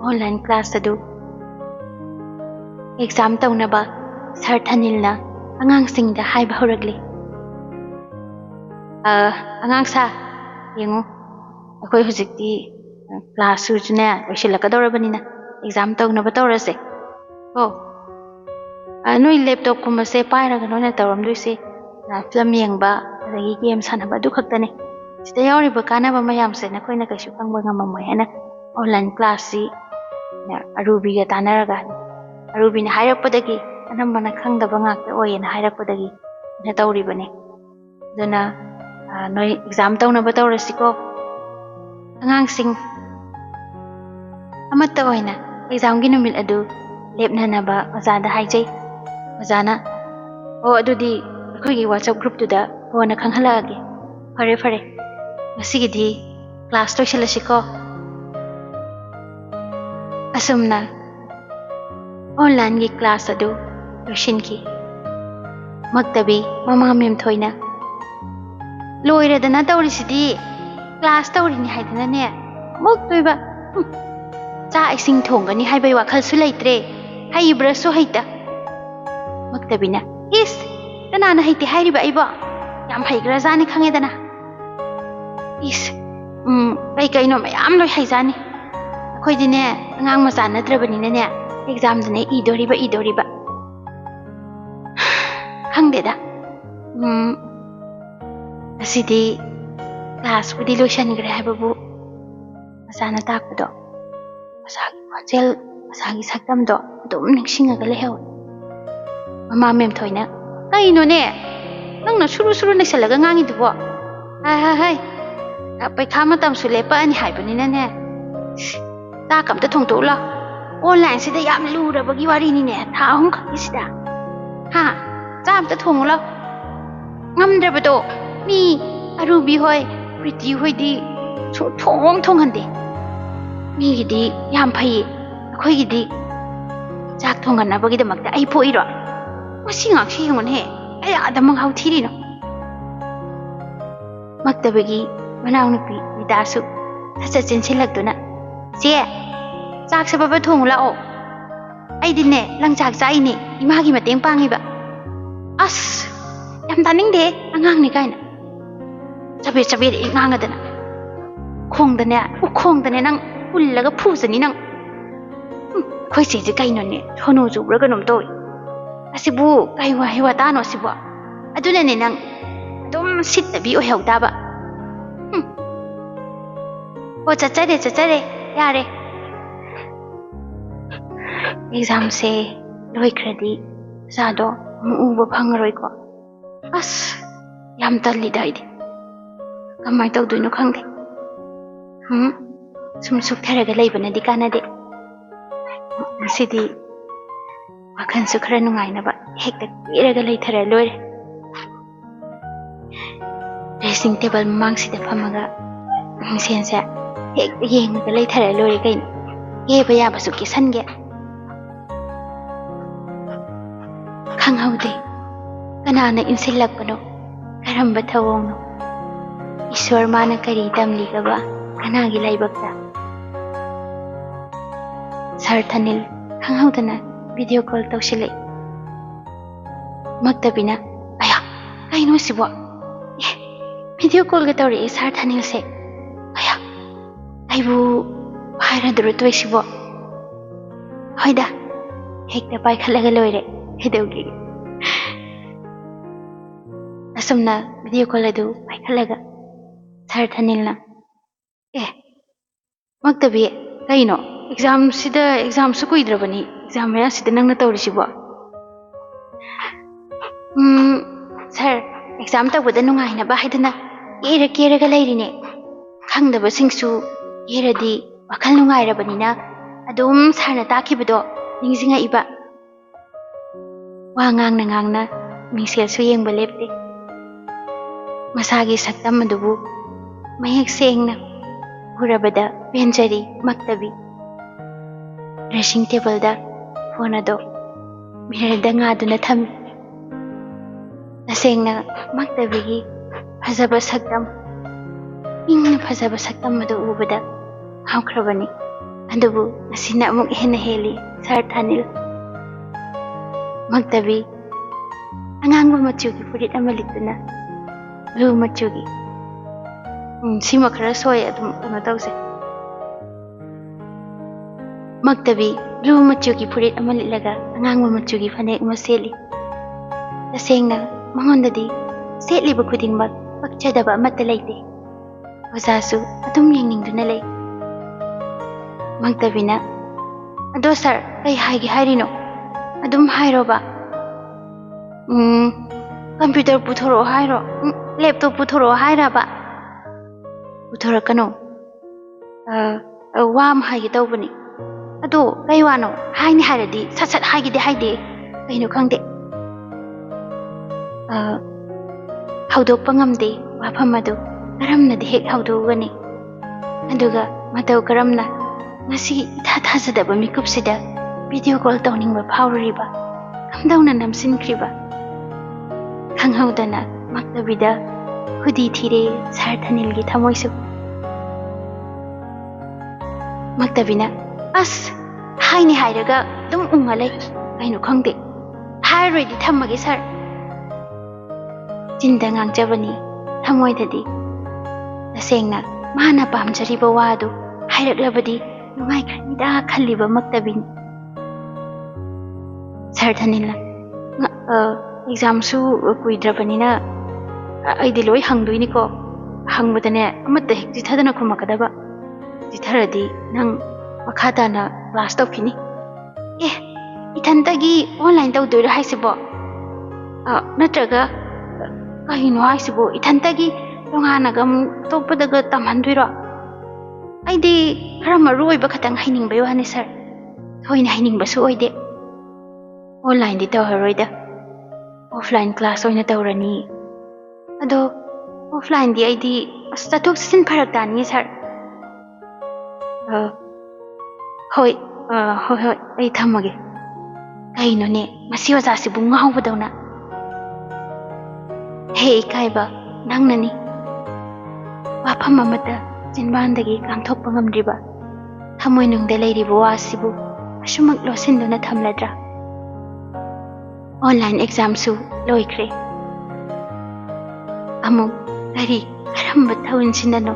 ꯑꯣꯟꯂꯥꯏꯟ ꯀ꯭ꯂꯥꯁ ꯑꯗꯨ ꯑꯦꯛꯖꯥꯝ ꯇꯧꯅꯕ ꯁꯥꯔ ꯊꯅꯤꯜꯅ ꯑꯉꯥꯡꯁꯤꯡꯗ ꯍꯥꯏꯕ ꯍꯧꯔꯛꯂꯤ ꯑꯉꯥꯡꯁꯥ ꯌꯦꯡꯉꯨ ꯑꯩꯈꯣꯏ ꯍꯧꯖꯤꯛꯇꯤ ꯀ꯭ꯂꯥꯁꯁꯨꯅꯦ ꯂꯣꯏꯁꯤꯜꯂꯛꯀꯗꯧꯔꯕꯅꯤꯅ ꯑꯦꯛꯖꯥꯝ ꯇꯧꯅꯕ ꯇꯧꯔꯁꯦ ꯅꯣꯏ ꯂꯦꯞꯇꯣꯞꯀꯨꯝꯕꯁꯦ ꯄꯥꯏꯔꯒ ꯅꯣꯏꯅ ꯇꯧꯔꯝꯗꯣꯏꯁꯦ ꯐꯤꯂꯝ ꯌꯦꯡꯕ ꯑꯗꯒꯤ ꯒꯦꯝ ꯁꯥꯟꯅꯕ ꯑꯗꯨ ꯈꯛꯇꯅꯦ ꯁꯤꯗ ꯌꯥꯎꯔꯤꯕ ꯀꯥꯟꯅꯕ ꯃꯌꯥꯝꯁꯦ ꯅꯈꯣꯏꯅ ꯀꯩꯁꯨ ꯈꯪꯕ ꯉꯝꯃꯝꯃꯣꯏ ꯍꯥꯏꯅ ꯑꯣꯟꯂꯥꯏꯟ ꯀ꯭ꯂꯥꯁꯁꯤ ꯑꯔꯨꯕꯤꯒ ꯇꯥꯟꯅꯔꯒ ꯑꯔꯨꯕꯤꯅ ꯍꯥꯏꯔꯛꯄꯗꯒꯤ ꯑꯅꯝꯕꯅ ꯈꯪꯗꯕ ꯉꯥꯛꯇ ꯑꯣꯏꯌꯦꯅ ꯍꯥꯏꯔꯛꯄꯗꯒꯤ ꯇꯧꯔꯤꯕꯅꯦ ꯑꯗꯨꯅ ꯅꯣꯏ ꯑꯦꯛꯖꯥꯝ ꯇꯧꯅꯕ ꯇꯧꯔꯁꯤꯀꯣ ꯑꯉꯥꯡꯁꯤꯡ ꯑꯃꯠꯇ ꯑꯣꯏꯅ ꯑꯦꯛꯖꯥꯝꯒꯤ ꯅꯨꯃꯤꯠ ꯑꯗꯨ ꯂꯦꯞꯅꯅꯕ ꯑꯣꯖꯥꯗ ꯍꯥꯏꯖꯩ ꯑꯣꯖꯥꯅ ꯑꯗꯨꯗꯤ ꯑꯩꯈꯣꯏꯒꯤ WhatsApp ꯒ꯭ꯔꯨꯞꯇꯨꯗ ꯀꯣꯟꯅ ꯈꯪꯍꯜꯂꯛꯑꯒꯦ ꯐꯔꯦ ꯉꯁꯤꯒꯤꯗꯤ ꯀ꯭ꯂꯥꯁ ꯂꯣꯏꯁꯤꯜꯂꯁꯤꯀꯣ ꯑꯁꯨꯝꯅ ꯑꯣꯟꯂꯥꯏꯟꯒꯤ ꯀ꯭ꯂꯥꯁ ꯑꯗꯨ ꯂꯣꯏꯁꯤꯟꯈꯤ ꯃꯛꯇꯕꯤ ꯃꯃꯥ ꯃꯦꯝꯊꯣꯏꯅ ꯂꯣꯏꯔꯗꯅ ꯇꯧꯔꯤꯁꯤꯗꯤ ꯀ꯭ꯂꯥꯁ ꯇꯧꯔꯤꯅꯤ ꯍꯥꯏꯗꯅꯅꯦ ꯑꯃꯨꯛ ꯇꯣꯏꯕ ꯆꯥꯛ ꯏꯁꯤꯡ ꯊꯣꯡꯒꯅꯤ ꯍꯥꯏꯕꯩ ꯋꯥꯈꯜꯁꯨ ꯂꯩꯇ꯭ꯔꯦ ꯍꯩꯕ꯭ꯔꯁꯨ ꯍꯩꯇ ꯃꯛꯇꯕꯤꯅ ꯏꯁ ꯀꯅꯥꯅ ꯍꯩꯇꯦ ꯍꯥꯏꯔꯤꯕ ꯑꯩꯕꯣ ꯌꯥꯝ ꯍꯩꯈ꯭ꯔꯖꯥꯠꯅꯤ ꯈꯪꯉꯦꯗꯅ ꯏꯁ ꯀꯩꯅꯣ ꯃꯌꯥꯝ ꯂꯣꯏ ꯍꯩꯖꯥꯅꯤ ꯑꯩꯈꯣꯏꯗꯤꯅꯦ ꯑꯉꯥꯡ ꯃꯆꯥ ꯅꯠꯇ꯭ꯔꯕꯅꯤꯅꯅꯦ ꯑꯦꯛꯖꯥꯝꯗꯅꯦ ꯏꯗꯣꯔꯤꯕ ꯈꯪꯗꯦꯗ ꯑꯁꯤꯗꯤ ꯀ꯭ꯂꯥꯁꯄꯨꯗꯤ ꯂꯣꯏꯁꯟꯈ꯭ꯔꯦ ꯍꯥꯏꯕꯕꯨ ꯃꯆꯥꯅ ꯇꯥꯛꯄꯗꯣ ꯃꯁꯥꯒꯤ ꯈꯣꯟꯖꯦꯜ ꯃꯁꯥꯒꯤ ꯁꯛꯇꯝꯗꯣ ꯑꯗꯨꯝ ꯅꯤꯡꯁꯤꯡꯉꯒ ꯂꯩꯍꯧꯋꯤ ꯃꯃꯥ ꯃꯦꯝꯊꯣꯏꯅ ꯀꯩꯅꯣꯅꯦ ꯅꯪꯅ ꯁꯨꯔꯨ ꯅꯩꯁꯜꯂꯒ ꯉꯥꯡꯉꯤꯗꯨꯕꯣ ꯍꯥꯏ ꯄꯩꯈꯥ ꯃꯇꯝꯁꯨ ꯂꯦꯞꯄꯛꯑꯅꯤ ꯍꯥꯏꯕꯅꯤꯅꯅꯦ ꯆꯥꯛ ꯑꯝꯇ ꯊꯣꯡꯇꯣꯛꯎ ꯂꯥꯎ ꯑꯣꯟꯂꯥꯏꯟꯁꯤꯗ ꯌꯥꯝ ꯂꯨꯔꯕꯒꯤ ꯋꯥꯔꯤꯅꯤꯅꯦ ꯊꯥ 3 ꯈꯛꯀꯤꯁꯤꯗ ꯆꯥꯛ ꯑꯝꯇ ꯊꯣꯡꯉꯨ ꯂꯥꯎ ꯉꯝꯗ꯭ꯔꯕꯗꯣ ꯃꯤ ꯑꯔꯨꯕꯤ ꯍꯣꯏ ꯄ꯭ꯔꯤꯇꯤ ꯍꯣꯏꯗꯤ ꯊꯣꯡꯍꯟꯗꯦ ꯃꯤꯒꯤꯗꯤ ꯌꯥꯝ ꯐꯩꯌꯦ ꯑꯩꯈꯣꯏꯒꯤꯗꯤ ꯆꯥꯛ ꯊꯣꯡꯍꯟꯅꯕꯒꯤꯗꯃꯛꯇ ꯑꯩ ꯄꯣꯛꯏꯔꯣ ꯃꯁꯤ ꯉꯥꯛꯁꯤ ꯌꯦꯡꯉꯨꯅꯦꯍꯦ ꯀꯌꯥꯗ ꯃꯍꯥꯎ ꯊꯤꯔꯤꯅꯣ ꯃꯛꯇꯕꯒꯤ ꯃꯅꯥꯎꯅꯨꯄꯤ ꯔꯤꯇꯥꯁꯨ ꯁꯠ ꯆꯦꯟꯁꯤꯜꯂꯛꯇꯨꯅ ꯆꯦ ꯆꯥꯛꯁꯦ ꯕꯕ ꯊꯣꯡꯉꯨ ꯂꯥꯛꯑꯣ ꯑꯩꯗꯤꯅꯦ ꯂꯪꯆꯥꯛ ꯆꯥꯛꯏꯅꯦ ꯏꯃꯥꯒꯤ ꯃꯇꯦꯡ ꯄꯥꯡꯉꯤꯕ ꯑꯁ ꯌꯥꯝ ꯇꯥꯅꯤꯡꯗꯦ ꯑꯉꯥꯡꯅꯤ ꯀꯥꯏꯅ ꯆꯕꯦꯠ ꯉꯥꯡꯉꯗꯅ ꯎꯈꯣꯡꯗꯅꯦ ꯅꯪ ꯄꯨꯜꯂꯒ ꯐꯨꯖꯅꯤ ꯅꯪ ꯑꯩꯈꯣꯏ ꯆꯦꯁꯦ ꯀꯩꯅꯣꯅꯦ ꯁꯣꯅꯨ ꯆꯨꯕ꯭ꯔꯥ ꯀꯩꯅꯣꯝ ꯇꯧꯏ ꯑꯁꯤꯕꯨ ꯀꯩ ꯋꯥꯍꯩ ꯋꯥꯇꯥꯅꯣ ꯁꯤꯕꯨ ꯑꯗꯨꯅꯅꯦ ꯅꯪ ꯑꯗꯨꯝ ꯁꯤꯠꯇꯕꯤ ꯑꯣꯏꯍꯧ ꯇꯥꯕ ꯆꯠꯆꯔꯦ ꯌꯥꯔꯦ ꯑꯦꯛꯖꯥꯝꯁꯦ ꯂꯣꯏꯈ꯭ꯔꯗꯤ ꯑꯣꯖꯥꯗꯣ ꯑꯃꯨꯛ ꯎꯕ ꯐꯪꯉꯔꯣꯏꯀꯣ ꯑꯁ ꯌꯥꯝ ꯇꯜꯂꯤꯗ ꯑꯩꯗꯤ ꯀꯃꯥꯏꯅ ꯇꯧꯗꯣꯏꯅꯣ ꯈꯪꯗꯦ ꯁꯨꯝ ꯁꯨꯛꯊꯔꯒ ꯂꯩꯕꯅꯗꯤ ꯀꯥꯟꯅꯗꯦ ꯉꯁꯤꯗꯤ ꯋꯥꯈꯜꯁꯨ ꯈꯔ ꯅꯨꯡꯉꯥꯏꯅꯕ ꯍꯦꯛꯇ ꯀꯦꯔꯒ ꯂꯩꯊꯔ ꯂꯣꯏꯔꯦ ꯗ꯭ꯔꯦꯁꯤꯡ ꯇꯦꯕꯜ ꯃꯃꯥꯡꯁꯤꯗ ꯐꯝꯃꯒ ꯃꯤꯡꯁꯦꯟꯁꯦ ꯍꯦꯛꯇ ꯌꯦꯡꯉꯒ ꯂꯩꯊꯔ ꯂꯣꯏꯔꯦ ꯀꯩꯅꯣ ꯀꯦꯕ ꯌꯥꯕꯁꯨ ꯀꯦꯁꯟꯒꯦ ꯈꯪꯍꯧꯗꯦ ꯀꯅꯥꯅ ꯏꯟꯁꯤꯜꯂꯛꯄꯅꯣ ꯀꯔꯝꯕ ꯊꯧꯑꯣꯡꯅꯣ ꯏꯁ꯭ꯋꯔ ꯃꯥꯅ ꯀꯔꯤ ꯇꯝꯂꯤꯒꯕ ꯀꯅꯥꯒꯤ ꯂꯥꯏꯕꯛꯇ ꯁꯔ ꯊꯅꯤꯜ ꯈꯪꯍꯧꯗꯅ ꯚꯤꯗꯤꯑꯣ ꯀꯣꯜ ꯇꯧꯁꯤꯜꯂꯛꯏ ꯃꯛꯇꯕꯤꯅ ꯑꯌꯥ ꯀꯩꯅꯣ ꯁꯤꯕꯣ ꯚꯤꯗꯤꯑꯣ ꯀꯣꯜꯒ ꯇꯧꯔꯛꯏ ꯁꯔ ꯊꯅꯤꯜꯁꯦ ꯑꯌꯥ ꯑꯩꯕꯨ ꯍꯥꯏꯔꯗꯨꯔ ꯇꯣꯏꯁꯤꯕꯣ ꯍꯣꯏꯗ ꯍꯦꯛꯇ ꯄꯥꯏꯈꯠꯂꯒ ꯂꯣꯏꯔꯦ ꯀꯩꯗꯧꯒꯦ ꯑꯁꯨꯝꯅ ꯚꯤꯗꯤꯑꯣ ꯀꯣꯜ ꯑꯗꯨ ꯄꯥꯏꯈꯠꯂꯒ ꯁꯔ ꯊꯅꯤꯜꯅ ꯃꯛꯇꯕꯤ ꯀꯩꯅꯣ ꯑꯦꯛꯖꯥꯝꯁꯨ ꯀꯨꯏꯗ꯭ꯔꯕꯅꯤ ꯑꯦꯛꯖꯥꯝ ꯃꯌꯥꯁꯤꯗ ꯅꯪꯅ ꯇꯧꯔꯤꯁꯤꯕꯣ ꯁꯔ ꯑꯦꯛꯖꯥꯝ ꯇꯧꯕꯗ ꯅꯨꯡꯉꯥꯏꯅꯕ ꯍꯥꯏꯗꯅ ꯀꯦꯔꯒ ꯂꯩꯔꯤꯅꯦ ꯈꯪꯗꯕꯁꯤꯡꯁꯨ ꯀꯦꯔꯗꯤ ꯋꯥꯈꯜ ꯅꯨꯡꯉꯥꯏꯔꯕꯅꯤꯅ ꯑꯗꯨꯝ ꯁꯔꯅ ꯇꯥꯛꯈꯤꯕꯗꯣ ꯅꯤꯡꯁꯤꯡꯉꯛꯏꯕ ꯋꯥ ꯉꯥꯡꯅ ꯃꯤꯡꯁꯦꯜꯁꯨ ꯌꯦꯡꯕ ꯂꯦꯞꯇꯦ ꯃꯁꯥꯒꯤ ꯁꯛꯇꯝ ꯑꯗꯨꯕꯨ ꯃꯌꯦꯛ ꯁꯦꯡꯅ ꯎꯔꯕꯗ ꯄꯦꯟꯖꯔꯤ ꯃꯛꯇꯕꯤ ꯗ꯭ꯔꯦꯁꯤꯡ ꯇꯦꯕꯜꯗ ꯐꯣꯟ ꯑꯗꯣ ꯃꯤꯔꯔꯗ ꯉꯥꯗꯨꯅ ꯊꯝꯃꯤ ꯇꯁꯦꯡꯅ ꯃꯛꯇꯕꯤꯒꯤ ꯐꯖꯕ ꯁꯛꯇꯝ ꯏꯪꯅ ꯐꯖꯕ ꯁꯛꯇꯝ ꯑꯗꯨ ꯎꯕꯗ ꯉꯥꯎꯈ꯭ꯔꯕꯅꯤ ꯑꯗꯨꯕꯨ ꯉꯁꯤꯅ ꯑꯃꯨꯛ ꯍꯦꯟꯅ ꯍꯦꯜꯂꯤ ꯁꯔ ꯊꯅꯤꯜ ꯃꯛꯇꯕꯤ ꯑꯉꯥꯡꯕ ꯃꯆꯨꯒꯤ ꯐꯨꯔꯤꯠ ꯑꯃ ꯂꯤꯠꯇꯨꯅ ꯕ꯭ꯂꯨ ꯃꯆꯨꯒꯤ ꯁꯤꯃ ꯈꯔ ꯁꯣꯏ ꯑꯗꯨꯝ ꯀꯩꯅꯣ ꯇꯧꯁꯦ ꯃꯛꯇꯕꯤ ꯕ꯭ꯂꯨ ꯃꯆꯨꯒꯤ ꯐꯨꯔꯤꯠ ꯑꯃ ꯂꯤꯠꯂꯒ ꯑꯉꯥꯡꯕ ꯃꯆꯨꯒꯤ ꯐꯅꯦꯛ ꯑꯃ ꯁꯦꯠꯂꯤ ꯇꯁꯦꯡꯅ ꯃꯉꯣꯟꯗꯗꯤ ꯁꯦꯠꯂꯤꯕ ꯈꯨꯗꯤꯡꯃꯛ ꯄꯛꯆꯗꯕ ꯑꯃꯠꯇ ꯂꯩꯇꯦ ꯑꯣꯖꯥꯁꯨ ꯑꯗꯨꯝ ꯌꯦꯡꯅꯤꯡꯗꯨꯅ ꯂꯩ ꯃꯛꯇꯕꯤꯅ ꯑꯗꯣ ꯁꯔ ꯀꯩ ꯍꯥꯏꯒꯦ ꯍꯥꯏꯔꯤꯅꯣ ꯑꯗꯨꯝ ꯍꯥꯏꯔꯣꯕ ꯀꯝꯄ꯭ꯌꯨꯇꯔ ꯄꯨꯊꯣꯔꯛꯑꯣ ꯍꯥꯏꯔꯣ ꯂꯦꯞꯇꯣꯞ ꯄꯨꯊꯣꯔꯛꯑꯣ ꯍꯥꯏꯔꯕ ꯄꯨꯊꯣꯔꯛꯀꯅꯣ ꯋꯥ ꯑꯃ ꯍꯥꯏꯒꯦ ꯇꯧꯕꯅꯤ ꯑꯗꯣ ꯀꯩ ꯋꯥꯅꯣ ꯍꯥꯏꯅꯤ ꯍꯥꯏꯔꯗꯤ ꯁꯠ ꯍꯥꯏꯒꯦꯗꯤ ꯍꯥꯏꯗꯦ ꯀꯩꯅꯣ ꯈꯪꯗꯦ ꯍꯧꯗꯣꯛꯄ ꯉꯝꯗꯦ ꯋꯥꯐꯝ ꯑꯗꯨ ꯀꯔꯝꯅꯗꯤ ꯍꯦꯛ ꯍꯧꯗꯣꯛꯎꯒꯅꯤ ꯑꯗꯨꯒ ꯃꯇꯧ ꯀꯔꯝꯅ ꯉꯁꯤ ꯏꯊꯥ ꯊꯥꯖꯗꯕ ꯃꯤꯀꯨꯞꯁꯤꯗ ꯚꯤꯗꯤꯑꯣ ꯀꯣꯜ ꯇꯧꯅꯤꯡꯕ ꯐꯥꯎꯔꯨꯔꯤꯕ ꯀꯝꯗꯧꯅ ꯅꯝꯁꯤꯟꯈ꯭ꯔꯤꯕ ꯈꯪꯍꯧꯗꯅ ꯃꯛꯇꯕꯤꯗ ꯈꯨꯗꯤ ꯊꯤꯔꯦ ꯁꯔ ꯊꯅꯤꯜꯒꯤ ꯊꯃꯣꯏꯁꯨ ꯃꯛꯇꯕꯤꯅ ꯑꯁ ꯍꯥꯏꯅꯤ ꯍꯥꯏꯔꯒ ꯑꯗꯨꯝ ꯎꯡꯉ ꯂꯩ ꯀꯩꯅꯣ ꯈꯪꯗꯦ ꯍꯥꯏꯔꯔꯣꯏꯗꯤ ꯊꯝꯃꯒꯦ ꯁꯔ ꯆꯤꯟꯗ ꯉꯥꯡꯖꯕꯅꯤ ꯊꯃꯣꯏꯗꯗꯤ ꯇꯁꯦꯡꯅ ꯃꯥꯅ ꯄꯥꯝꯖꯔꯤꯕ ꯋꯥ ꯑꯗꯨ ꯍꯥꯏꯔꯛꯂꯕꯗꯤ ꯅꯨꯡꯉꯥꯏꯈ꯭ꯔꯅꯤꯗ ꯈꯜꯂꯤꯕ ꯃꯛꯇꯕꯤꯅꯤ ꯁꯔ ꯊꯅꯤꯜꯅ ꯑꯦꯛꯖꯥꯝꯁꯨ ꯀꯨꯏꯗ꯭ꯔꯕꯅꯤꯅ ꯑꯩꯗꯤ ꯂꯣꯏ ꯍꯪꯗꯣꯏꯅꯤꯀꯣ ꯍꯪꯕꯗꯅꯦ ꯑꯃꯠꯇ ꯍꯦꯛ ꯆꯤꯊꯗꯅ ꯈꯨꯝꯃꯛꯀꯗꯕ ꯆꯤꯊꯔꯗꯤ ꯅꯪ ꯃꯈꯥ ꯇꯥꯅ ꯀ꯭ꯂꯥꯁ ꯇꯧꯈꯤꯅꯤ ꯏꯊꯟꯇꯒꯤ ꯑꯣꯟꯂꯥꯏꯟ ꯇꯧꯗꯣꯏꯔꯣ ꯍꯥꯏꯁꯤꯕꯣ ꯅꯠꯇ꯭ꯔꯒ ꯀꯩꯅꯣ ꯍꯥꯏꯁꯤꯕꯣ ꯏꯊꯟꯇꯒꯤ ꯇꯣꯉꯥꯟꯅꯒ ꯑꯃꯨꯛ ꯑꯇꯣꯞꯄꯗꯒ ꯇꯝꯍꯟꯗꯣꯏꯔꯣ ꯑꯩꯗꯤ ꯈꯔ ꯃꯔꯨ ꯑꯣꯏꯕ ꯈꯇꯪ ꯍꯩꯅꯤꯡꯕꯩ ꯋꯥꯅꯤ ꯁꯔ ꯊꯣꯏꯅ ꯍꯩꯅꯤꯡꯕꯁꯨ ꯑꯣꯏꯗꯦ ꯑꯣꯟꯂꯥꯏꯟꯗꯤ ꯇꯧꯔꯔꯣꯏꯗ ꯑꯣꯐꯂꯥꯏꯟ ꯀ꯭ꯂꯥꯁ ꯑꯣꯏꯅ ꯇꯧꯔꯅꯤ ꯑꯗꯣ ꯑꯣꯐꯂꯥꯏꯟꯗꯤ ꯑꯩꯗꯤ ꯆꯠꯊꯣꯛ ꯆꯠꯁꯤꯟ ꯐꯔꯛ ꯇꯥꯅꯤꯌꯦ ꯁꯔ ꯍꯣꯏ ꯑꯩ ꯊꯝꯃꯒꯦ ꯀꯩꯅꯣꯅꯦ ꯃꯁꯤ ꯑꯣꯖꯥꯁꯤꯕꯨ ꯉꯥꯎꯕꯗꯧꯅ ꯍꯦ ꯏꯀꯥꯏꯕ ꯅꯪꯅꯅꯤ ꯋꯥꯐꯝ ꯑꯃꯠꯇ ꯆꯤꯟꯕꯥꯟꯗꯒꯤ ꯉꯥꯡꯊꯣꯛꯄ ꯉꯝꯗ꯭ꯔꯤꯕ ꯊꯃꯣꯏꯅꯨꯡꯗ ꯂꯩꯔꯤꯕ ꯋꯥꯁꯤꯕꯨ ꯑꯁꯨꯃꯛ ꯂꯣꯠꯁꯤꯟꯗꯨꯅ ꯊꯝꯂꯗ꯭ꯔꯥ ꯑꯣꯟꯂꯥꯏꯟ ꯑꯦꯛꯖꯥꯝꯁꯨ ꯂꯣꯏꯈ꯭ꯔꯦ ꯑꯃꯨꯛ ꯀꯔꯝꯕ ꯊꯧꯟꯁꯤꯅꯅꯣ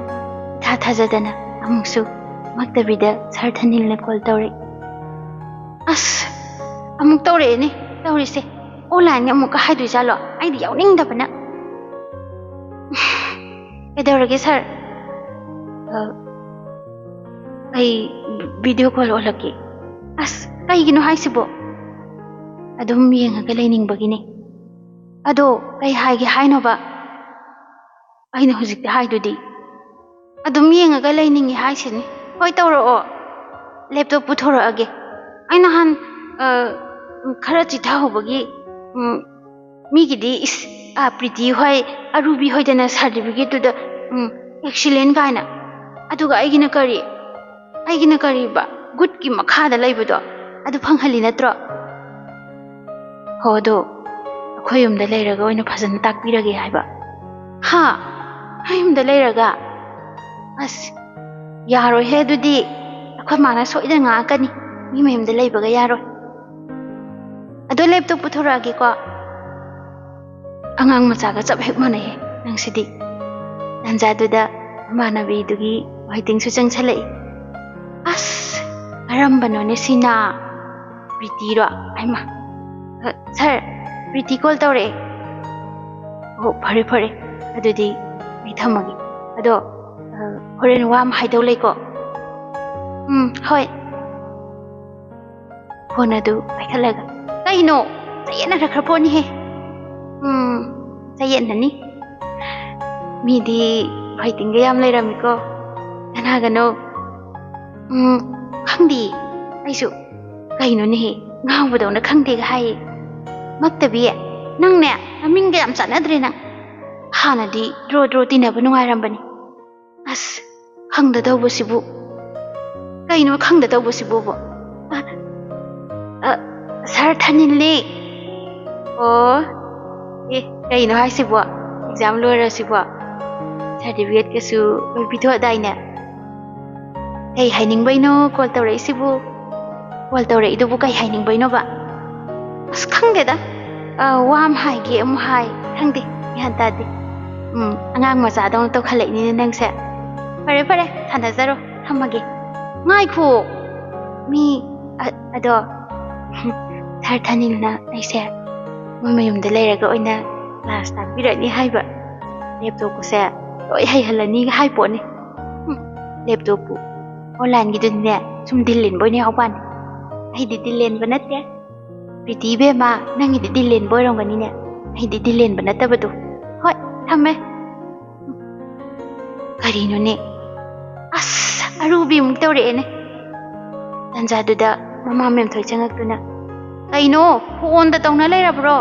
ꯏꯊꯥ ꯊꯥꯖꯗꯅ ꯑꯃꯨꯛꯁꯨ ꯃꯛꯇꯕꯤꯗ ꯁꯔ ꯊꯅꯤꯜꯅ ꯀꯣꯜ ꯇꯧꯔꯛꯏ ꯑꯁ ꯑꯃꯨꯛ ꯇꯧꯔꯛꯑꯦꯅꯦ ꯇꯧꯔꯤꯁꯦ ꯑꯣꯟꯂꯥꯏꯟꯒꯤ ꯑꯃꯨꯛꯀ ꯍꯥꯏꯗꯣꯏꯖꯥꯠꯂꯣ ꯑꯩꯗꯤ ꯌꯥꯎꯅꯤꯡꯗꯕꯅ ꯀꯩꯗꯧꯔꯒꯦ ꯁꯔ ꯑꯩ ꯚꯤꯗꯤꯑꯣ ꯀꯣꯜ ꯑꯣꯜꯂꯛꯀꯦ ꯑꯁ ꯀꯩꯒꯤꯅꯣ ꯍꯥꯏꯁꯤꯕꯣ ꯑꯗꯨꯝ ꯌꯦꯡꯉꯒ ꯂꯩꯅꯤꯡꯕꯒꯤꯅꯦ ꯑꯗꯣ ꯀꯩ ꯍꯥꯏꯒꯦ ꯍꯥꯏꯅꯣꯕ ꯑꯩꯅ ꯍꯧꯖꯤꯛꯇ ꯍꯥꯏꯗꯨꯗꯤ ꯑꯗꯨꯝ ꯌꯦꯡꯉꯒ ꯂꯩꯅꯤꯡꯉꯤ ꯍꯥꯏꯁꯤꯅꯤ ꯍꯣꯏ ꯇꯧꯔꯛꯑꯣ ꯂꯦꯞꯇꯣꯞ ꯄꯨꯊꯣꯔꯛꯑꯒꯦ ꯑꯩ ꯅꯍꯥꯟ ꯈꯔ ꯆꯤꯊꯍꯧꯕꯒꯤ ꯃꯤꯒꯤꯗꯤ ꯄ꯭ꯔꯤꯇꯤ ꯍꯣꯏ ꯑꯔꯨꯕꯤ ꯍꯣꯏꯗꯅ ꯁꯥꯔꯇꯤꯐꯤꯀꯦꯠꯇꯨꯗ ꯑꯦꯛꯁꯤꯂꯦꯟ ꯀꯥꯏꯅ ꯑꯗꯨꯒ ꯑꯩꯒꯤꯅ ꯀꯔꯤꯕ ꯒꯨꯗꯀꯤ ꯃꯈꯥꯗ ꯂꯩꯕꯗꯣ ꯑꯗꯨ ꯐꯪꯍꯜꯂꯤ ꯅꯠꯇ꯭ꯔꯣ? ꯍꯣ ꯑꯗꯣ ꯑꯩꯈꯣꯏ ꯌꯨꯝꯗ ꯂꯩꯔꯒ ꯑꯣꯏꯅ ꯐꯖꯅ ꯇꯥꯛꯄꯤꯔꯒꯦ ꯍꯥꯏꯕ. ꯍꯥ? ꯑꯩ ꯌꯨꯝꯗ ꯂꯩꯔꯒ? ꯑꯁ ꯌꯥꯔꯣꯏꯍꯦ ꯑꯗꯨꯗꯤ ꯑꯩꯈꯣꯏ ꯃꯥꯅ ꯁꯣꯏꯗꯅ ꯉꯥꯡꯉꯛꯀꯅꯤ. ꯃꯤ ꯃꯌꯨꯝꯗ ꯂꯩꯕꯒ ꯌꯥꯔꯣꯏ. ꯑꯗꯣ ꯂꯦꯞꯇꯣꯞ ꯄꯨꯊꯣꯔꯛꯑꯒꯦꯀꯣ. ꯑꯉꯥꯡ ꯃꯆꯥꯒ ꯆꯞ ꯍꯦꯛ ꯃꯥꯟꯅꯩꯍꯦ ꯅꯪꯁꯤꯗꯤ. ꯇꯥꯟꯖꯥꯗꯨꯗ ꯏꯃꯥꯟꯅꯕꯤꯗꯨꯒꯤ ꯋꯥꯏꯇꯤꯡꯁꯨ ꯆꯪꯁꯜꯂꯛꯏ. ꯑꯁ ꯀꯔꯝꯕꯅꯣꯅꯦ ꯁꯤꯅ? ꯄ꯭ꯔꯤꯇꯤꯔꯣ? ꯑꯩꯃ ꯁꯥꯔ ꯄ꯭ꯔꯤꯇꯤ ꯀꯣꯜ ꯇꯧꯔꯛꯑꯦ. ꯑꯣ ꯐꯔꯦ ꯑꯗꯨꯗꯤ ꯑꯩ ꯊꯝꯃꯒꯦ. ꯑꯗꯣ ꯍꯣꯔꯦꯟ ꯋꯥ ꯑꯃ ꯍꯥꯏꯗꯧ ꯂꯩꯀꯣ. ꯍꯣꯏ. ꯐꯣꯟ ꯑꯗꯨ ꯄꯥꯏꯈꯠꯂꯒ ꯀꯩꯅꯣ ꯆꯌꯦꯠꯅꯔꯛꯈ꯭ꯔ ꯄꯣꯠꯅꯤꯍꯦ. ꯆꯌꯦꯠꯅꯅꯤ. ꯃꯤꯗꯤ ꯐꯥꯏꯇꯤꯡꯒ ꯌꯥꯝ ꯂꯩꯔꯝꯃꯤꯀꯣ. ꯀꯅꯥꯒꯅꯣ? ꯈꯪꯗꯦ ꯑꯩꯁꯨ. ꯀꯩꯅꯣꯅꯦꯍꯦ ꯉꯥꯎꯕꯗꯧꯅ ꯈꯪꯗꯦꯒ ꯍꯥꯏꯌꯦ. ꯃꯛꯇꯕꯤ ꯅꯪꯅꯦ ꯃꯃꯤꯡꯒ ꯌꯥꯝ ꯆꯥꯟꯅꯗ꯭ꯔꯦ ꯅꯪ. ꯍꯥꯟꯅꯗꯤ ꯗ꯭ꯔꯣ ꯇꯤꯟꯅꯕ ꯅꯨꯡꯉꯥꯏꯔꯝꯕꯅꯤ. ꯑꯁ ꯈꯪꯗꯗꯧꯕꯁꯤꯕꯨ. ꯀꯩꯅꯣ ꯈꯪꯗꯗꯧꯕꯁꯤꯕꯨꯕꯣ? ꯁꯥꯔ ꯊꯥꯅꯤꯜꯅꯦ. ꯑꯣ ꯀꯩꯅꯣ ꯍꯥꯏꯁꯤꯕꯣ? ꯑꯦꯛꯖꯥꯝ ꯂꯣꯏꯔꯁꯤꯕꯣ? ꯁꯥꯔꯇꯤꯐꯤꯀꯦꯠꯀꯁꯨ ꯂꯣꯏ ꯄꯤꯊꯣꯛꯑꯗꯥꯏꯅꯦ? ꯀꯩ ꯍꯥꯏꯅꯤꯡꯕꯩꯅꯣ ꯀꯣꯜ ꯇꯧꯔꯛꯏꯁꯤꯕꯨ? ꯀꯣꯜ ꯇꯧꯔꯛꯏꯗꯨꯕꯨ ꯀꯩ ꯍꯥꯏꯅꯤꯡꯕꯩꯅꯣꯕ? ꯑꯁ ꯈꯪꯗꯦꯗ. ꯋꯥ ꯑꯃ ꯍꯥꯏꯒꯦ ꯑꯃꯨꯛ ꯍꯥꯏ. ꯈꯪꯗꯦ ꯒ꯭ꯌꯥꯟ ꯇꯥꯗꯦ. ꯑꯉꯥꯡ ꯃꯆꯥꯗꯧꯅ ꯇꯧꯈꯠꯂꯛꯏꯅꯤꯅꯦ ꯅꯪꯁꯦ. ꯐꯔꯦ ꯁꯥꯟꯅꯖꯔꯣ. ꯊꯝꯃꯒꯦ. ꯉꯥꯏꯈꯣ. ꯑꯗꯣ ꯁꯥꯔ ꯊꯥꯅꯤꯜꯅ ꯑꯩꯁꯦ ꯃꯣꯏ ꯃꯌꯨꯝꯗ ꯂꯩꯔꯒ ꯑꯣꯏꯅ ꯀ꯭ꯂꯥꯁ ꯇꯥꯛꯄꯤꯔꯛꯅꯤ ꯍꯥꯏꯕ. ꯂꯦꯞꯇꯣꯞꯀꯁꯦ ꯂꯣꯏ ꯍꯩꯍꯜꯂꯅꯤꯒ ꯍꯥꯏ ꯄꯣꯠꯅꯤ. ꯂꯦꯞꯇꯣꯞꯄꯨ ꯑꯣꯟꯂꯥꯏꯟꯒꯤꯗꯨꯅꯦ ꯁꯨꯝ ꯗꯤꯜ ꯂꯦꯟꯕ ꯑꯣꯏꯅ ꯌꯥꯎꯕꯅꯤ. ꯑꯩꯗꯤ ꯗꯤꯜ ꯂꯦꯟꯕ ꯅꯠꯇꯦ. ꯄ꯭ꯔꯤꯇꯤ ꯏꯕꯦꯝꯃ ꯅꯪꯒꯤꯗꯤ ꯗꯤꯜ ꯂꯦꯟꯕ ꯑꯣꯏꯔꯝꯒꯅꯤꯅꯦ. ꯑꯩꯗꯤ ꯗꯤꯜ ꯂꯦꯟꯕ ꯅꯠꯇꯕꯗꯣ. ꯍꯣꯏ ꯊꯝꯃꯦ. ꯀꯔꯤꯅꯣꯅꯦ? ꯑꯁ ꯑꯔꯨꯕꯤꯃꯨꯛ ꯇꯧꯔꯛꯑꯦꯅꯦ. ꯇꯥꯟꯖꯥꯗꯨꯗ ꯃꯃꯥ ꯃꯦꯝꯊꯣꯏ ꯆꯪꯉꯛꯇꯨꯅ ꯀꯩꯅꯣ ꯐꯣꯟꯗ ꯇꯧꯅ ꯂꯩꯔꯕ꯭ꯔꯣ?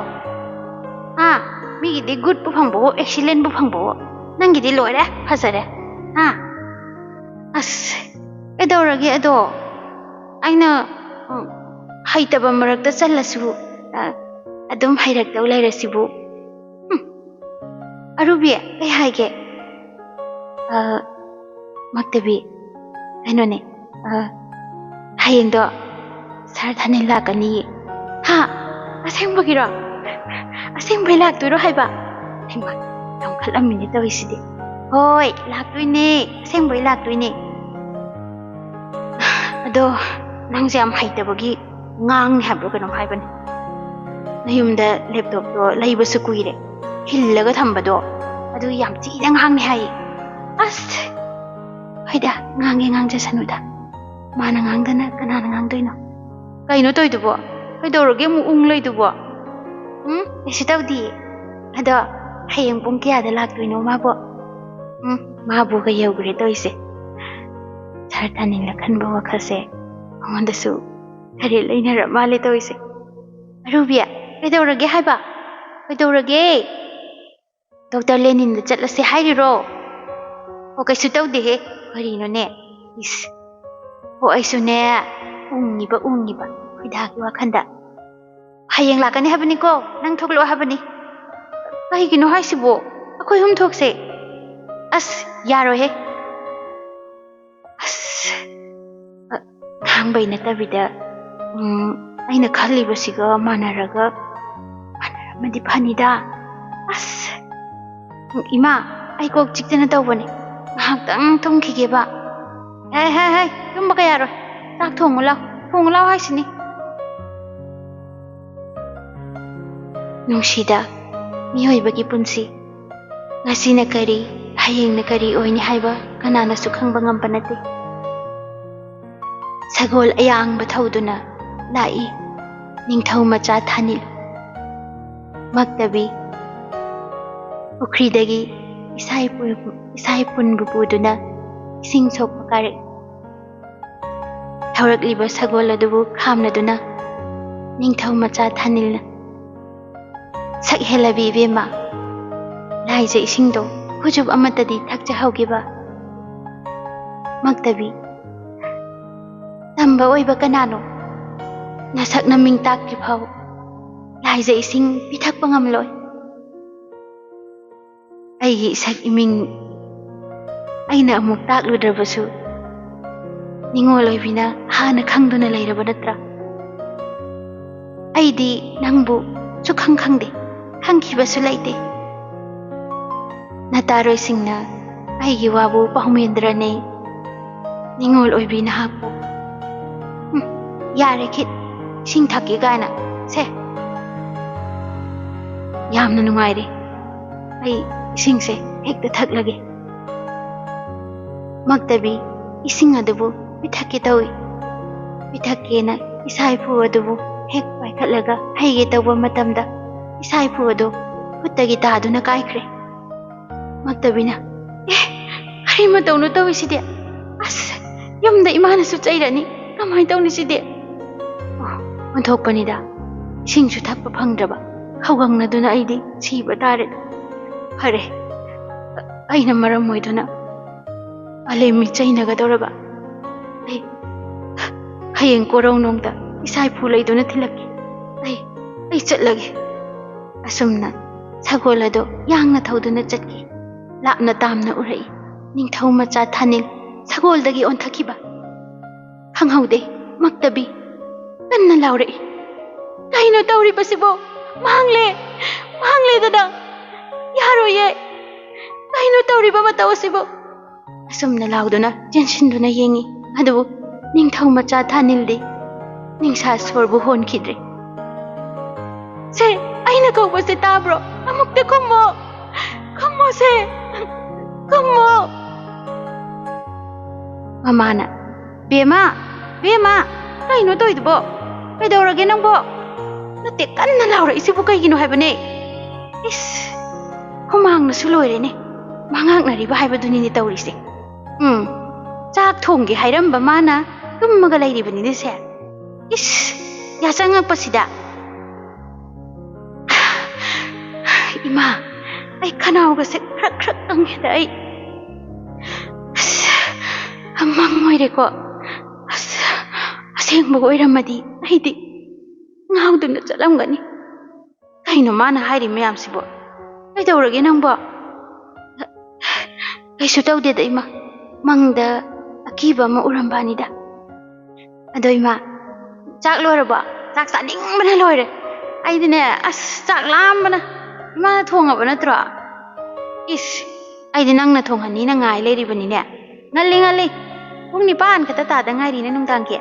ꯃꯤꯒꯤꯗꯤ ꯒꯨꯗꯄꯨ ꯐꯪꯕꯋꯣ ꯑꯦꯛꯁꯤꯂꯦꯟꯕꯨ ꯐꯪꯕꯋꯣ. ꯅꯪꯒꯤꯗꯤ ꯂꯣꯏꯔꯦ ꯐꯖꯔꯦ. ꯑꯁ ꯀꯩꯗꯧꯔꯒꯦ ꯑꯗꯣ? ꯑꯩꯅ ꯍꯩꯇꯕ ꯃꯔꯛꯇ ꯆꯜꯂꯁꯨ ꯑꯗꯨꯝ ꯍꯩꯔꯛꯇꯧ ꯂꯩꯔꯁꯤꯕꯨ. ꯑꯔꯨꯕꯤ ꯀꯩ ꯍꯥꯏꯒꯦ? ꯃꯛꯇꯕꯤ ꯀꯩꯅꯣꯅꯦ ꯍꯌꯦꯡꯗꯣ ꯁꯥꯔ ꯊꯥꯅꯤꯜ ꯂꯥꯛꯀꯅꯤꯌꯦ. ꯑꯁꯦꯡꯕꯒꯤꯔꯣ? ꯑꯁꯦꯡꯕꯩ ꯂꯥꯛꯇꯣꯏꯔో ꯍꯥꯏꯕ? ꯍꯩꯃꯥ ꯌꯥꯝ ꯈꯠꯂꯝꯃꯤꯅꯦ ꯇꯧꯔꯤꯁꯤꯗꯤ. ꯍꯣꯏ ꯂꯥꯛꯇꯣꯏꯅꯦ. ꯑꯁꯦꯡꯕꯩ ꯂꯥꯛꯇꯣꯏꯅꯦ. ꯑꯗꯣ ꯅꯪꯁꯦ ꯌꯥꯝ ꯍꯩꯇꯕꯒꯤ ꯉꯥꯡꯅꯤ ꯍꯥꯏꯕ꯭ꯔꯣ ꯀꯩꯅꯣꯝ ꯍꯥꯏꯕꯅꯤ. ꯅꯌꯨꯝꯗ ꯂꯦꯞꯇꯣꯞꯇꯣ ꯂꯩꯕꯁꯨ ꯀꯨꯏꯔꯦ. ꯈꯤꯜꯂꯒ ꯊꯝꯕꯗꯣ ꯑꯗꯨ ꯌꯥꯝ ꯊꯤꯅ ꯉꯥꯡꯅꯤ ꯍꯥꯏꯌꯦ. ꯑꯁ ꯍꯣꯏꯗ ꯉꯥꯡꯖꯁꯅꯨꯗ. ꯃꯥꯅ ꯉꯥꯡꯗꯅ ꯀꯅꯥꯅ ꯉꯥꯡꯗꯣꯏꯅꯣ? ꯀꯩꯅꯣ ꯇꯧꯏꯗꯨꯕꯣ? ꯀꯩꯗꯧꯔꯒꯦ ꯑꯃꯨꯛ ꯂꯩꯗꯨꯕꯣ? ꯀꯩꯁꯨ ꯇꯧꯗꯤꯌꯦ. ꯑꯗꯣ ꯍꯌꯦꯡ ꯄꯨꯡ ꯀꯌꯥꯗ ꯂꯥꯛꯇꯣꯏꯅꯣ ꯃꯥꯕꯣ? ꯃꯥꯕꯨꯒ ꯌꯧꯈ꯭ꯔꯦ ꯇꯧꯏꯁꯦ. ꯁꯥꯔ ꯊꯥꯅꯤꯜꯅ ꯈꯟꯕ ꯋꯥꯈꯜꯁꯦ ꯑꯩꯉꯣꯟꯗꯁꯨ ꯈꯔ ꯂꯩꯅꯔ ꯃꯥꯜꯂꯦ ꯇꯧꯏꯁꯦ. ꯑꯔꯨꯕꯤ ꯀꯩꯗꯧꯔꯒꯦ ꯍꯥꯏꯕ? ꯀꯩꯗꯧꯔꯒꯦ? ꯗꯣꯛꯇꯔ ꯂꯦꯅꯤꯟꯗ ꯆꯠꯂꯁꯦ ꯍꯥꯏꯔꯤꯔꯣ? ꯀꯩꯁꯨ ꯇꯧꯗꯦꯍꯦ. ꯀꯔꯤꯅꯣꯅꯦ? ꯑꯩꯁꯨꯅꯦ ꯎꯡꯉꯤꯕ ꯈꯣꯏꯗꯥꯒꯤ ꯋꯥꯈꯟꯗ. ꯍꯌꯦꯡ ꯂꯥꯛꯀꯅꯤ ꯍꯥꯏꯕꯅꯤꯀꯣ. ꯅꯪ ꯊꯣꯛꯂꯛꯑꯣ ꯍꯥꯏꯕꯅꯤ. ꯀꯩꯒꯤꯅꯣ ꯍꯥꯏꯁꯤꯕꯣ? ꯑꯩꯈꯣই ꯑꯍꯨꯝ ꯊꯣꯛꯁꯦ. ꯑꯁ ꯌꯥꯔꯣꯏꯍꯦ. ꯑꯁ ꯉꯥꯡꯕꯩ ꯅꯠꯇꯕꯤꯗ ꯑꯩꯅ ꯈꯜꯂꯤꯕꯁꯤꯒ ꯃꯥꯟꯅꯔꯝꯃꯗꯤ ꯐꯅꯤꯗ. ꯑꯁ ꯏꯃꯥ ꯑꯩ ꯀꯣꯛ ꯆꯤꯛꯇꯅ ꯇꯧꯕꯅꯦ. ꯉꯥꯏꯍꯥꯛꯇꯪ ꯇꯨꯝꯈꯤꯒꯦꯕ. ꯍꯦ ꯇꯨꯝꯕꯒ ꯌꯥꯔꯣꯏ. ꯆꯥꯛ ꯊꯣꯡꯉꯨ ꯂꯥꯎ ꯍꯥꯏꯁꯤꯅꯤ. ꯅꯨꯡꯁꯤꯗ ꯃꯤꯑꯣꯏꯕꯒꯤ ꯄꯨꯟꯁꯤ. ꯉꯁꯤꯅ ꯀꯔꯤ ꯍꯌꯦꯡꯅ ꯀꯔꯤ ꯑꯣꯏꯅꯤ ꯍꯥꯏꯕ ꯀꯅꯥꯅꯁꯨ ꯈꯪꯕ ꯉꯝꯕ ꯅꯠꯇꯦ. ꯁꯒꯣꯜ ꯑꯌꯥꯡꯕ ꯊꯧꯗꯨꯅ ꯂꯥꯛꯏ ꯅꯤꯡꯊꯧ ꯃꯆꯥ ꯊꯥꯅꯤꯜ. ꯃꯛꯇꯕꯤ ꯄꯨꯈ꯭ꯔꯤꯗꯒꯤ ꯏꯁꯥ ꯏꯄꯨꯟꯕꯨ ꯄꯨꯗꯨꯅ ꯏꯁꯤꯡ ꯁꯣꯛꯄ ꯀꯥꯔꯛꯏ. ꯊꯧꯔꯛꯂꯤꯕ ꯁꯒꯣꯜ ꯑꯗꯨꯕꯨ ꯈꯥꯝꯅꯗꯨꯅ ꯅꯤꯡꯊꯧ ꯃꯆꯥ ꯊꯥꯅꯤꯜꯅ ꯁꯛꯍꯦꯜꯂꯕꯤ ꯏꯕꯦꯝꯃ ꯂꯥꯏꯖ ꯏꯁꯤꯡꯗꯣ ꯈꯨꯖꯨꯞ ꯑꯃꯠꯇꯗꯤ ꯊꯛꯆꯍꯧꯈꯤꯕ ꯃꯛꯇꯕꯤ ꯇꯝꯕ ꯑꯣꯏꯕ ꯀꯅꯥꯅꯣ ꯅꯁꯛ ꯅꯃꯤꯡ ꯇꯥꯛꯇ꯭ꯔꯤ ꯐꯥꯎ ꯂꯥꯏꯖ ꯏꯁꯤꯡ ꯄꯤꯊꯛꯄ ꯉꯝꯂꯣꯏ ꯑꯩꯒꯤ ꯏꯁꯛ ꯏꯃꯤꯡ ꯑꯩꯅ ꯑꯃꯨꯛ ꯇꯥꯛꯂꯨꯗ꯭ꯔꯕꯁꯨ ꯅꯤꯡꯉꯣꯜ ꯑꯣꯏꯕꯤꯅ ꯍꯥꯟꯅ ꯈꯪꯗꯨꯅ ꯂꯩꯔꯕ ꯅꯠꯇ꯭ꯔꯥ ꯑꯩꯗꯤ ꯅꯪꯕꯨ ꯁꯨꯈꯪ ꯈꯪꯗꯦ ꯈꯪꯈꯤꯕꯁꯨ ꯂꯩꯇꯦ ꯅꯇꯥꯔꯣꯏꯁꯤꯡꯅ ꯑꯩꯒꯤ ꯋꯥꯕꯨ ꯄꯥꯎꯃꯦꯟꯗ꯭ꯔꯅꯦ ꯅꯤꯡꯉꯣꯜ ꯑꯣꯏꯕꯤ ꯅꯍꯥꯛꯄꯨ ꯌꯥꯔꯦ ꯈꯤꯠ ꯏꯁꯤꯡ ꯊꯛꯀꯦ ꯀꯥꯏꯅ ꯁꯦ ꯌꯥꯝꯅ ꯅꯨꯡꯉꯥꯏꯔꯦ ꯑꯩ ꯏꯁꯤꯡꯁꯦ ꯍꯦꯛꯇ ꯊꯛꯂꯒꯦ ꯃꯛꯇꯕꯤ ꯏꯁꯤꯡ ꯑꯗꯨꯕꯨ ꯄꯤꯊꯛꯀꯦ ꯇꯧꯏ ꯄꯤꯊꯛꯀꯦꯅ ꯏꯁꯥꯏꯐꯨ ꯑꯗꯨꯕꯨ ꯍꯦꯛ ꯄꯥꯏꯈꯠꯂꯒ ꯍꯩꯒꯦ ꯇꯧꯕ ꯃꯇꯝꯗ ꯏꯁꯥꯏꯐꯨ ꯑꯗꯨ ꯈꯨꯠꯇꯒꯤ ꯇꯥꯗꯨꯅ ꯀꯥꯏꯈ꯭ꯔꯦ ꯃꯛꯇꯕꯤꯅ ꯀꯔꯤ ꯃꯇꯧꯅꯣ ꯇꯧꯏꯁꯤꯗꯤ ꯑꯁ ꯌꯨꯝꯗ ꯏꯃꯥꯅꯁꯨ ꯆꯩꯔꯅꯤ ꯀꯃꯥꯏꯅ ꯇꯧꯅꯤ ꯁꯤꯗꯤ ꯑꯣꯟꯊꯣꯛꯄꯅꯤꯗ ꯏꯁꯤꯡꯁꯨ ꯊꯛꯄ ꯐꯪꯗ꯭ꯔꯕ ꯍꯧꯒꯪꯅꯗꯨꯅ ꯑꯩꯗꯤ ꯁꯤꯕ ꯇꯥꯔꯦ ꯐꯔꯦ ꯑꯩꯅ ꯃꯔꯝ ꯑꯣꯏꯗꯨꯅ ꯑꯂꯦꯝꯃꯤ ꯆꯩꯅꯒꯗꯧꯔꯕ ꯑꯩ ꯍꯌꯦꯡ ꯀꯣꯔꯧꯅꯣꯡꯗ ꯏꯁꯥꯏꯐꯨ ꯂꯩꯗꯨꯅ ꯊꯤꯜꯂꯛꯀꯦ ꯑꯩ ꯆꯠꯂꯒꯦ ꯑꯁꯨꯝꯅ ꯁꯒꯣꯜ ꯑꯗꯣ ꯌꯥꯡꯅ ꯊꯧꯗꯨꯅ ꯆꯠꯈꯤ ꯂꯥꯞꯅ ꯇꯥꯝꯅ ꯎꯔꯛꯏ ꯅꯤꯡꯊꯧ ꯃꯆꯥ ꯊꯥꯅꯤꯜ ꯁꯒꯣꯜꯗꯒꯤ ꯑꯣꯟꯊꯈꯤꯕ ꯈꯪꯍꯧꯗꯦ ꯃꯛꯇꯕꯤ ꯀꯟꯅ ꯂꯥꯎꯔꯛꯏ ꯀꯩꯅꯣ ꯇꯧꯔꯤꯕꯁꯤꯕꯣ ꯃꯥꯡꯂꯦꯗꯅ ꯌꯥꯔꯣꯏꯌꯦ ꯀꯩꯅꯣ ꯇꯧꯔꯤꯕ ꯃꯇꯧ ꯑꯁꯤꯕꯣ ꯑꯁꯨꯝꯅ ꯂꯥꯎꯗꯨꯅ ꯆꯦꯟꯁꯤꯟꯗꯨꯅ ꯌꯦꯡꯉꯤ ꯑꯗꯨꯕꯨ ꯅꯤꯡꯊꯧ ꯃꯆꯥ ꯊꯥꯅꯤꯜꯗꯤ ꯅꯤꯡꯁꯥ ꯁꯣꯔꯕꯨ ꯍꯣꯟꯈꯤꯗ꯭ꯔꯦ ꯁꯦ ꯑꯩꯅ ꯀꯧꯕꯁꯦ ꯇꯥꯕ꯭ꯔꯣ ꯑꯃꯨꯛꯇ ꯈꯨꯝꯃꯣ ꯁꯦ ꯈꯨꯝꯃꯣ ꯃꯃꯥꯅ ꯕꯦꯃꯥ ꯀꯩꯅꯣ ꯇꯧꯏꯗꯨꯕꯣ ꯀꯩꯗꯧꯔꯒꯦ ꯅꯪꯕꯣ ꯅꯠꯇꯦ ꯀꯟꯅ ꯂꯥꯎꯔꯛꯏꯁꯤꯕꯨ ꯀꯩꯒꯤꯅꯣ ꯍꯥꯏꯕꯅꯦ ꯏꯁ ꯍꯨꯃꯥꯡꯅꯁꯨ ꯂꯣꯏꯔꯦꯅꯦ ꯃꯉꯥꯛꯅꯔꯤꯕ ꯍꯥꯏꯕꯗꯨꯅꯤꯅꯦ ꯇꯧꯔꯤꯁꯦ ꯆꯥꯛ ꯊꯣꯡꯒꯦ ꯍꯥꯏꯔꯝꯕ ꯃꯥꯅ ꯇꯨꯝꯃꯒ ꯂꯩꯔꯤꯕꯅꯤꯅꯦ ꯁꯦ ꯏꯁ ꯌꯥꯆꯪꯉꯛꯄꯁꯤꯗ ꯏꯃꯥ ꯑꯩ ꯈꯅꯥꯎꯒꯁꯦ ꯈ꯭ꯔꯛ ꯀꯪꯉꯦꯗ ꯑꯩ ꯃꯪ ꯑꯣꯏꯔꯦꯀꯣ ꯑꯁꯦꯡꯕꯒ ꯑꯣꯏꯔꯝꯃꯗꯤ ꯑꯩꯗꯤ ꯉꯥꯎꯗꯨꯅ ꯆꯠꯂꯝꯒꯅꯤ ꯀꯩꯅꯣ ꯃꯥꯅ ꯍꯥꯏꯔꯤ ꯃꯌꯥꯝꯁꯤꯕꯣ ꯀꯩꯗꯧꯔꯒꯦ ꯅꯪꯕꯣ ꯀꯩꯁꯨ ꯇꯧꯗꯦꯗ ꯏꯃꯥ ꯃꯪꯗ ꯑꯀꯤꯕ ꯑꯃ ꯎꯔꯝꯕꯅꯤꯗ ꯑꯗꯣ ꯏꯃꯥ ꯆꯥꯛ ꯂꯣꯏꯔꯕꯣ ꯆꯥꯛ ꯆꯥꯅꯤꯡꯕꯅ ꯂꯣꯏꯔꯦ ꯑꯩꯗꯤꯅꯦ ꯆꯥꯛ ꯂꯥꯝꯕꯅ ꯏꯃꯥꯅ ꯊꯣꯡꯉꯕ ꯅꯠꯇ꯭ꯔꯣ ꯏꯁ ꯑꯩꯗꯤ ꯅꯪꯅ ꯊꯣꯡꯍꯟꯅꯤꯅ ꯉꯥꯏ ꯂꯩꯔꯤꯕꯅꯤꯅꯦ ꯉꯜꯂꯤ ꯄꯨꯡ 9 ꯈꯛꯇ ꯇꯥꯗ ꯉꯥꯏꯔꯤꯅꯦ ꯅꯨꯡꯗꯥꯡꯒꯤ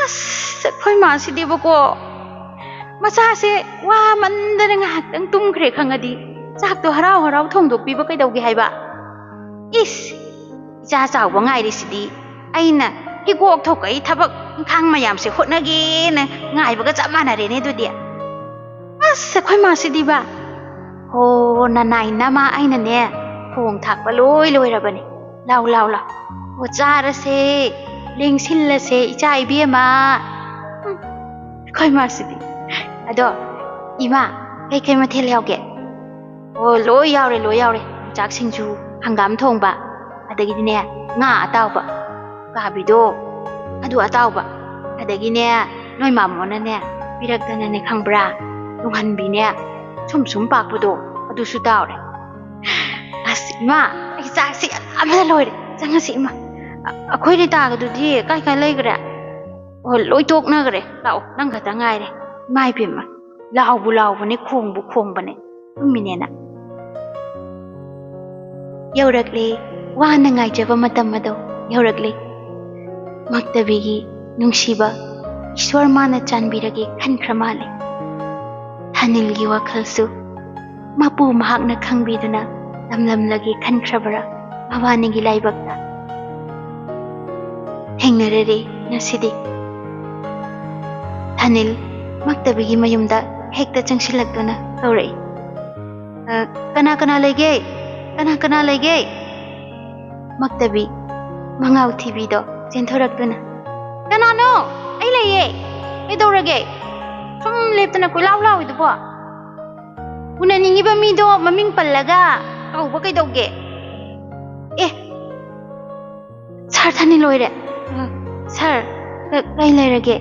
ꯑꯩꯈꯣꯏ ꯃꯥꯁꯤꯗꯤꯕꯀꯣ ꯃꯆꯥꯁꯦ ꯋꯥꯃꯟꯗꯅ ꯉꯥꯏꯍꯥꯛꯇꯪ ꯇꯨꯝꯈ꯭ꯔꯦ ꯈꯪꯉꯗꯤ ꯆꯥꯛꯇꯣ ꯍꯔꯥꯎ ꯊꯣꯡꯗꯣꯛꯄꯤꯕ ꯀꯩꯗꯧꯒꯦ ꯍꯥꯏꯕ ꯏꯁ ꯏꯆꯥ ꯆꯥꯎꯕ ꯉꯥꯏꯔꯤꯁꯤꯗꯤ ꯑꯩꯅ ꯍꯤꯒꯣꯛ ꯊꯣꯛꯀꯩ ꯊꯕꯛ ꯏꯪꯈꯥꯡ ꯃꯌꯥꯝꯁꯦ ꯍꯣꯠꯅꯒꯦꯅ ꯉꯥꯏꯕꯒ ꯆꯞ ꯃꯥꯟꯅꯔꯦꯅꯦ ꯑꯗꯨꯗꯤ ꯑꯩꯈꯣꯏ ꯃꯥꯁꯤꯗꯤꯕ ꯍꯣ ꯅꯅꯥꯏ ꯅꯃꯥ ꯑꯩꯅꯅꯦ ꯊꯣꯡ ꯊꯥꯛꯄ ꯂꯣꯏꯔꯕꯅꯤ ꯂꯥꯎ ꯑꯣ ꯆꯥꯔꯁꯦ ꯂꯦꯡꯁꯤꯜꯂꯁꯦ ꯏꯆꯥ ꯏꯕꯦꯝꯃ ꯑꯩꯈꯣꯏ ꯃꯥꯁꯤꯗꯤ ꯑꯗꯣ ꯏꯃꯥ ꯀꯩ ꯃꯊꯦꯜ ꯌꯥꯎꯒꯦ ꯑꯣ ꯂꯣꯏ ꯌꯥꯎꯔꯦ ꯆꯥꯛ ꯁꯤꯡꯖꯨ ꯍꯪꯒꯥꯝ ꯊꯣꯡꯕ ꯑꯗꯒꯤꯗꯤꯅꯦ ꯉꯥ ꯑꯇꯥꯎꯕ ꯀꯥꯕꯤꯗꯣ ꯑꯗꯨ ꯑꯇꯥꯎꯕ ꯑꯗꯒꯤꯅꯦ ꯅꯣꯏ ꯃꯥꯃꯣꯅꯅꯦ ꯄꯤꯔꯛꯇꯅꯅꯦ ꯈꯪꯕ꯭ꯔꯥ ꯇꯨꯡꯍꯟꯕꯤꯅꯦ ꯁꯨꯝ ꯄꯥꯛꯄꯗꯣ ꯑꯗꯨꯁꯨ ꯇꯥꯎꯔꯦ ꯏꯃꯥ ꯑꯩ ꯆꯥꯛꯁꯤ ꯑꯃꯗ ꯂꯣꯏꯔꯦ ꯆꯪꯉꯁꯤ ꯏꯃꯥ ꯑꯩꯈꯣꯏ ꯔꯤꯇꯥꯒꯗꯨꯗꯤ ꯀꯥꯏ ꯂꯩꯈ꯭ꯔꯦ ꯑꯣ ꯂꯣꯏ ꯇꯣꯛꯅꯈ꯭ꯔꯦ ꯂꯥꯛꯑꯣ ꯅꯪ ꯈꯛꯇ ꯉꯥꯏꯔꯦ ꯏꯃꯥ ꯏꯕꯦꯝꯃ ꯂꯥꯎꯕꯨ ꯂꯥꯎꯕꯅꯦ ꯈꯣꯡꯕꯅꯦ ꯇꯨꯝꯃꯤꯅꯦꯅ ꯌꯧꯔꯛꯂꯦ ꯋꯥꯅ ꯉꯥꯏꯖꯕ ꯃꯇꯝ ꯑꯗꯣ ꯌꯧꯔꯛꯂꯦ ꯃꯛꯇꯕꯤꯒꯤ ꯅꯨꯡꯁꯤꯕ ꯏꯁ꯭ꯋꯔ ꯃꯥꯅ ꯆꯥꯟꯕꯤꯔꯒꯦ ꯈꯟꯈ꯭ꯔ ꯃꯥꯜꯂꯦ ꯊꯥꯅꯤꯜꯒꯤ ꯋꯥꯈꯜꯁꯨ ꯃꯄꯨ ꯃꯍꯥꯛꯅ ꯈꯪꯕꯤꯗꯨꯅ ꯇꯝꯂꯝꯂꯒꯦ ꯈꯟꯈ꯭ꯔꯕꯔꯥ ꯃꯕꯥꯅꯤꯒꯤ ꯂꯥꯏꯕꯛꯇ ꯊꯦꯡꯅꯔꯔꯦ ꯉꯁꯤꯗꯤ ꯊꯥꯅꯤꯜ ꯃꯛꯇꯕꯤꯒꯤ ꯃꯌꯨꯝꯗ ꯍꯦꯛꯇ ꯆꯪꯁꯤꯜꯂꯛꯇꯨꯅ ꯀꯧꯔꯛꯏ ꯀꯅꯥ ꯂꯩꯒꯦ ꯃꯛꯇꯕꯤ ꯃꯉꯥꯎ ꯊꯤꯕꯤꯗꯣ ꯆꯦꯟꯊꯣꯔꯛꯇꯨꯅ ꯀꯅꯥꯅꯣ ꯑꯩ ꯂꯩꯌꯦ ꯀꯩꯗꯧꯔꯒꯦ ꯁꯨꯝ ꯂꯦꯞꯇꯅ ꯀꯣꯏꯂꯥꯎ ꯂꯥꯎꯏꯗꯨꯕꯣ Unaninggiba mido maming pallaga kauba kaidauge. Eh. Sir thani loire. Sir kai lairage.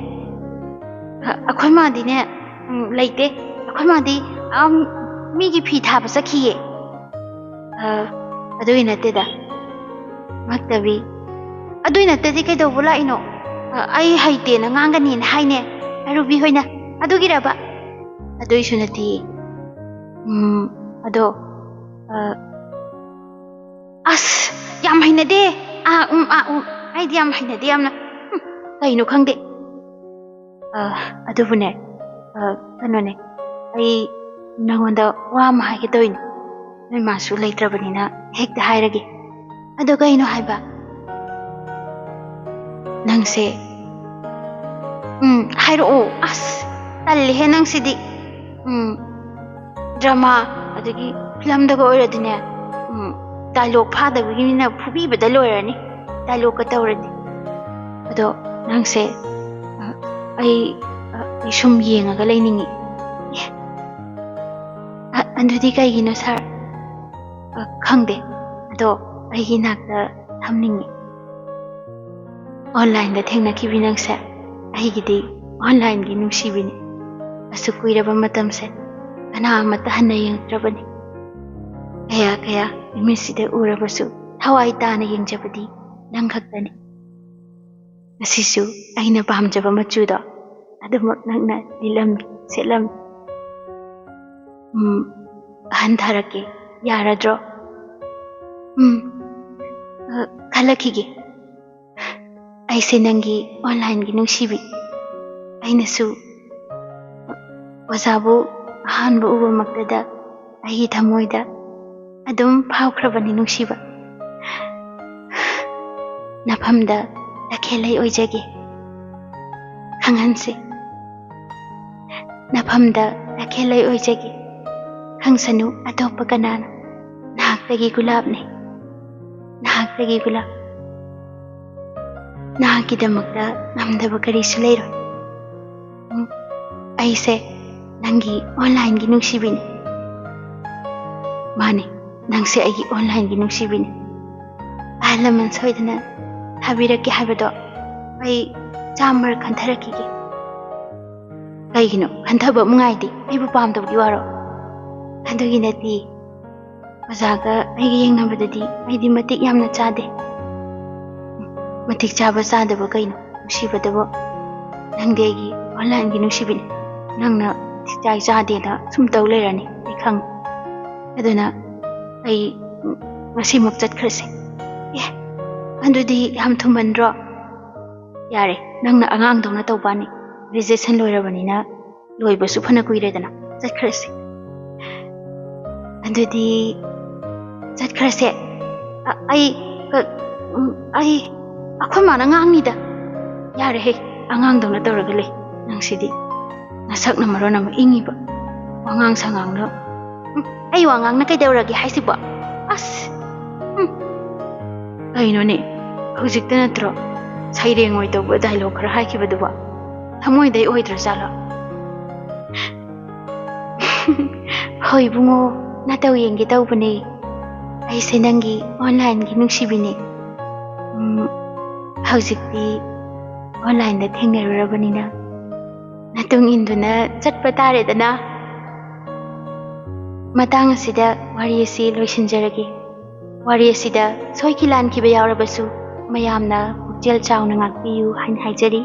Akhoi madi ne laite. Akhoi madi migi phi thaba sakhiye. Adui natte da. Maktabi. Adui natte di kaidauba laino. Ai haite na ngangani na haine. Ruby hoina. Adugi raba. Adui sunati. Ado. As. Yam haina de. Ai di yam haina de amna. Kaino khangde. Adubune. Kanone. Ai nangonda wa ma haike toin. Noi masu leitrabanina hekta hairage. Ado kaino haiba. Nangse. Hairo as. Talli he nangsidi. Drama adagi film daga oiradine. Dialogue phadabagi mina phubibada loirani. Dialogue ka tawradi. Ado nangse ai sum yengaga lainingi. Andudi kaigino sir. Khangde. Ado aigi nakta thamningi. Online da thengnakibi nangse. Aigidi online gi nungsibini. Asu kuiraba matamse. Kana amata hanna yengtrabani. Kaya imisida urabasu thawai tana yengjabadi nang khaktani. Asisu aina pamjaba machuda adumak nangna dilam selam. Handharake yaradro. Khalakige. Aise nangi online gi nungsibi. Ainasu wazabu ahanba uba maktada ahi thamoida adum phawkhrabani nungsiba. Nafamda lakhelai oijage. Khanganse. Nafamda lakhelai oijage. Khangsanu atopa kanana. Nahaktagi gulabne. Nahaktagi gulab. Nahakidamakta namdaba karisu leiro. Aise nangi online gi nungsibini. Mane nangse aigi online gi nungsibini. Alaman soidana habiraki habado ai chamar khantarakige. Kaigino khantaba mungaidi aibu pamdabgi waro. Adugi nati mazaga aigi yengnabadadi aidi matik yamna chade. Matik chaba chadaba kaino nungsibadabo nangde aigi online gi nungsibini. Nangna chai chade da sum taw leirani ai khang. Aduna ai masimak chatkrase. Andudi yam thumandro. Yare nangna angang dongna tawbani. Rejection loirabanina loibasu phana kuiredana chatkrase. Andudi chatkrase. Ai akhoi mana ngangnida. Yare he angang dongna tawraga le nangsidi. Nasak na maro na maingiba. Wangang sangang no. Ai wangang na kaidawragi haisiba. As. Kaino ne. Hujikta natro. Saireng oi tawba dialogue khara haikibaduba. Thamoi dai oidra jala. Hoi bungo nataw yengi tawbane. Ai senangi online gi nungsibine. Hujikti online da thengnarurabanina. Natung induna chatpa taredana. Matang asida wari asi loisinjarage. Wari asida soiki lankiba yaurabasu mayamna pukjel chawna ngakpiyu hain haijari.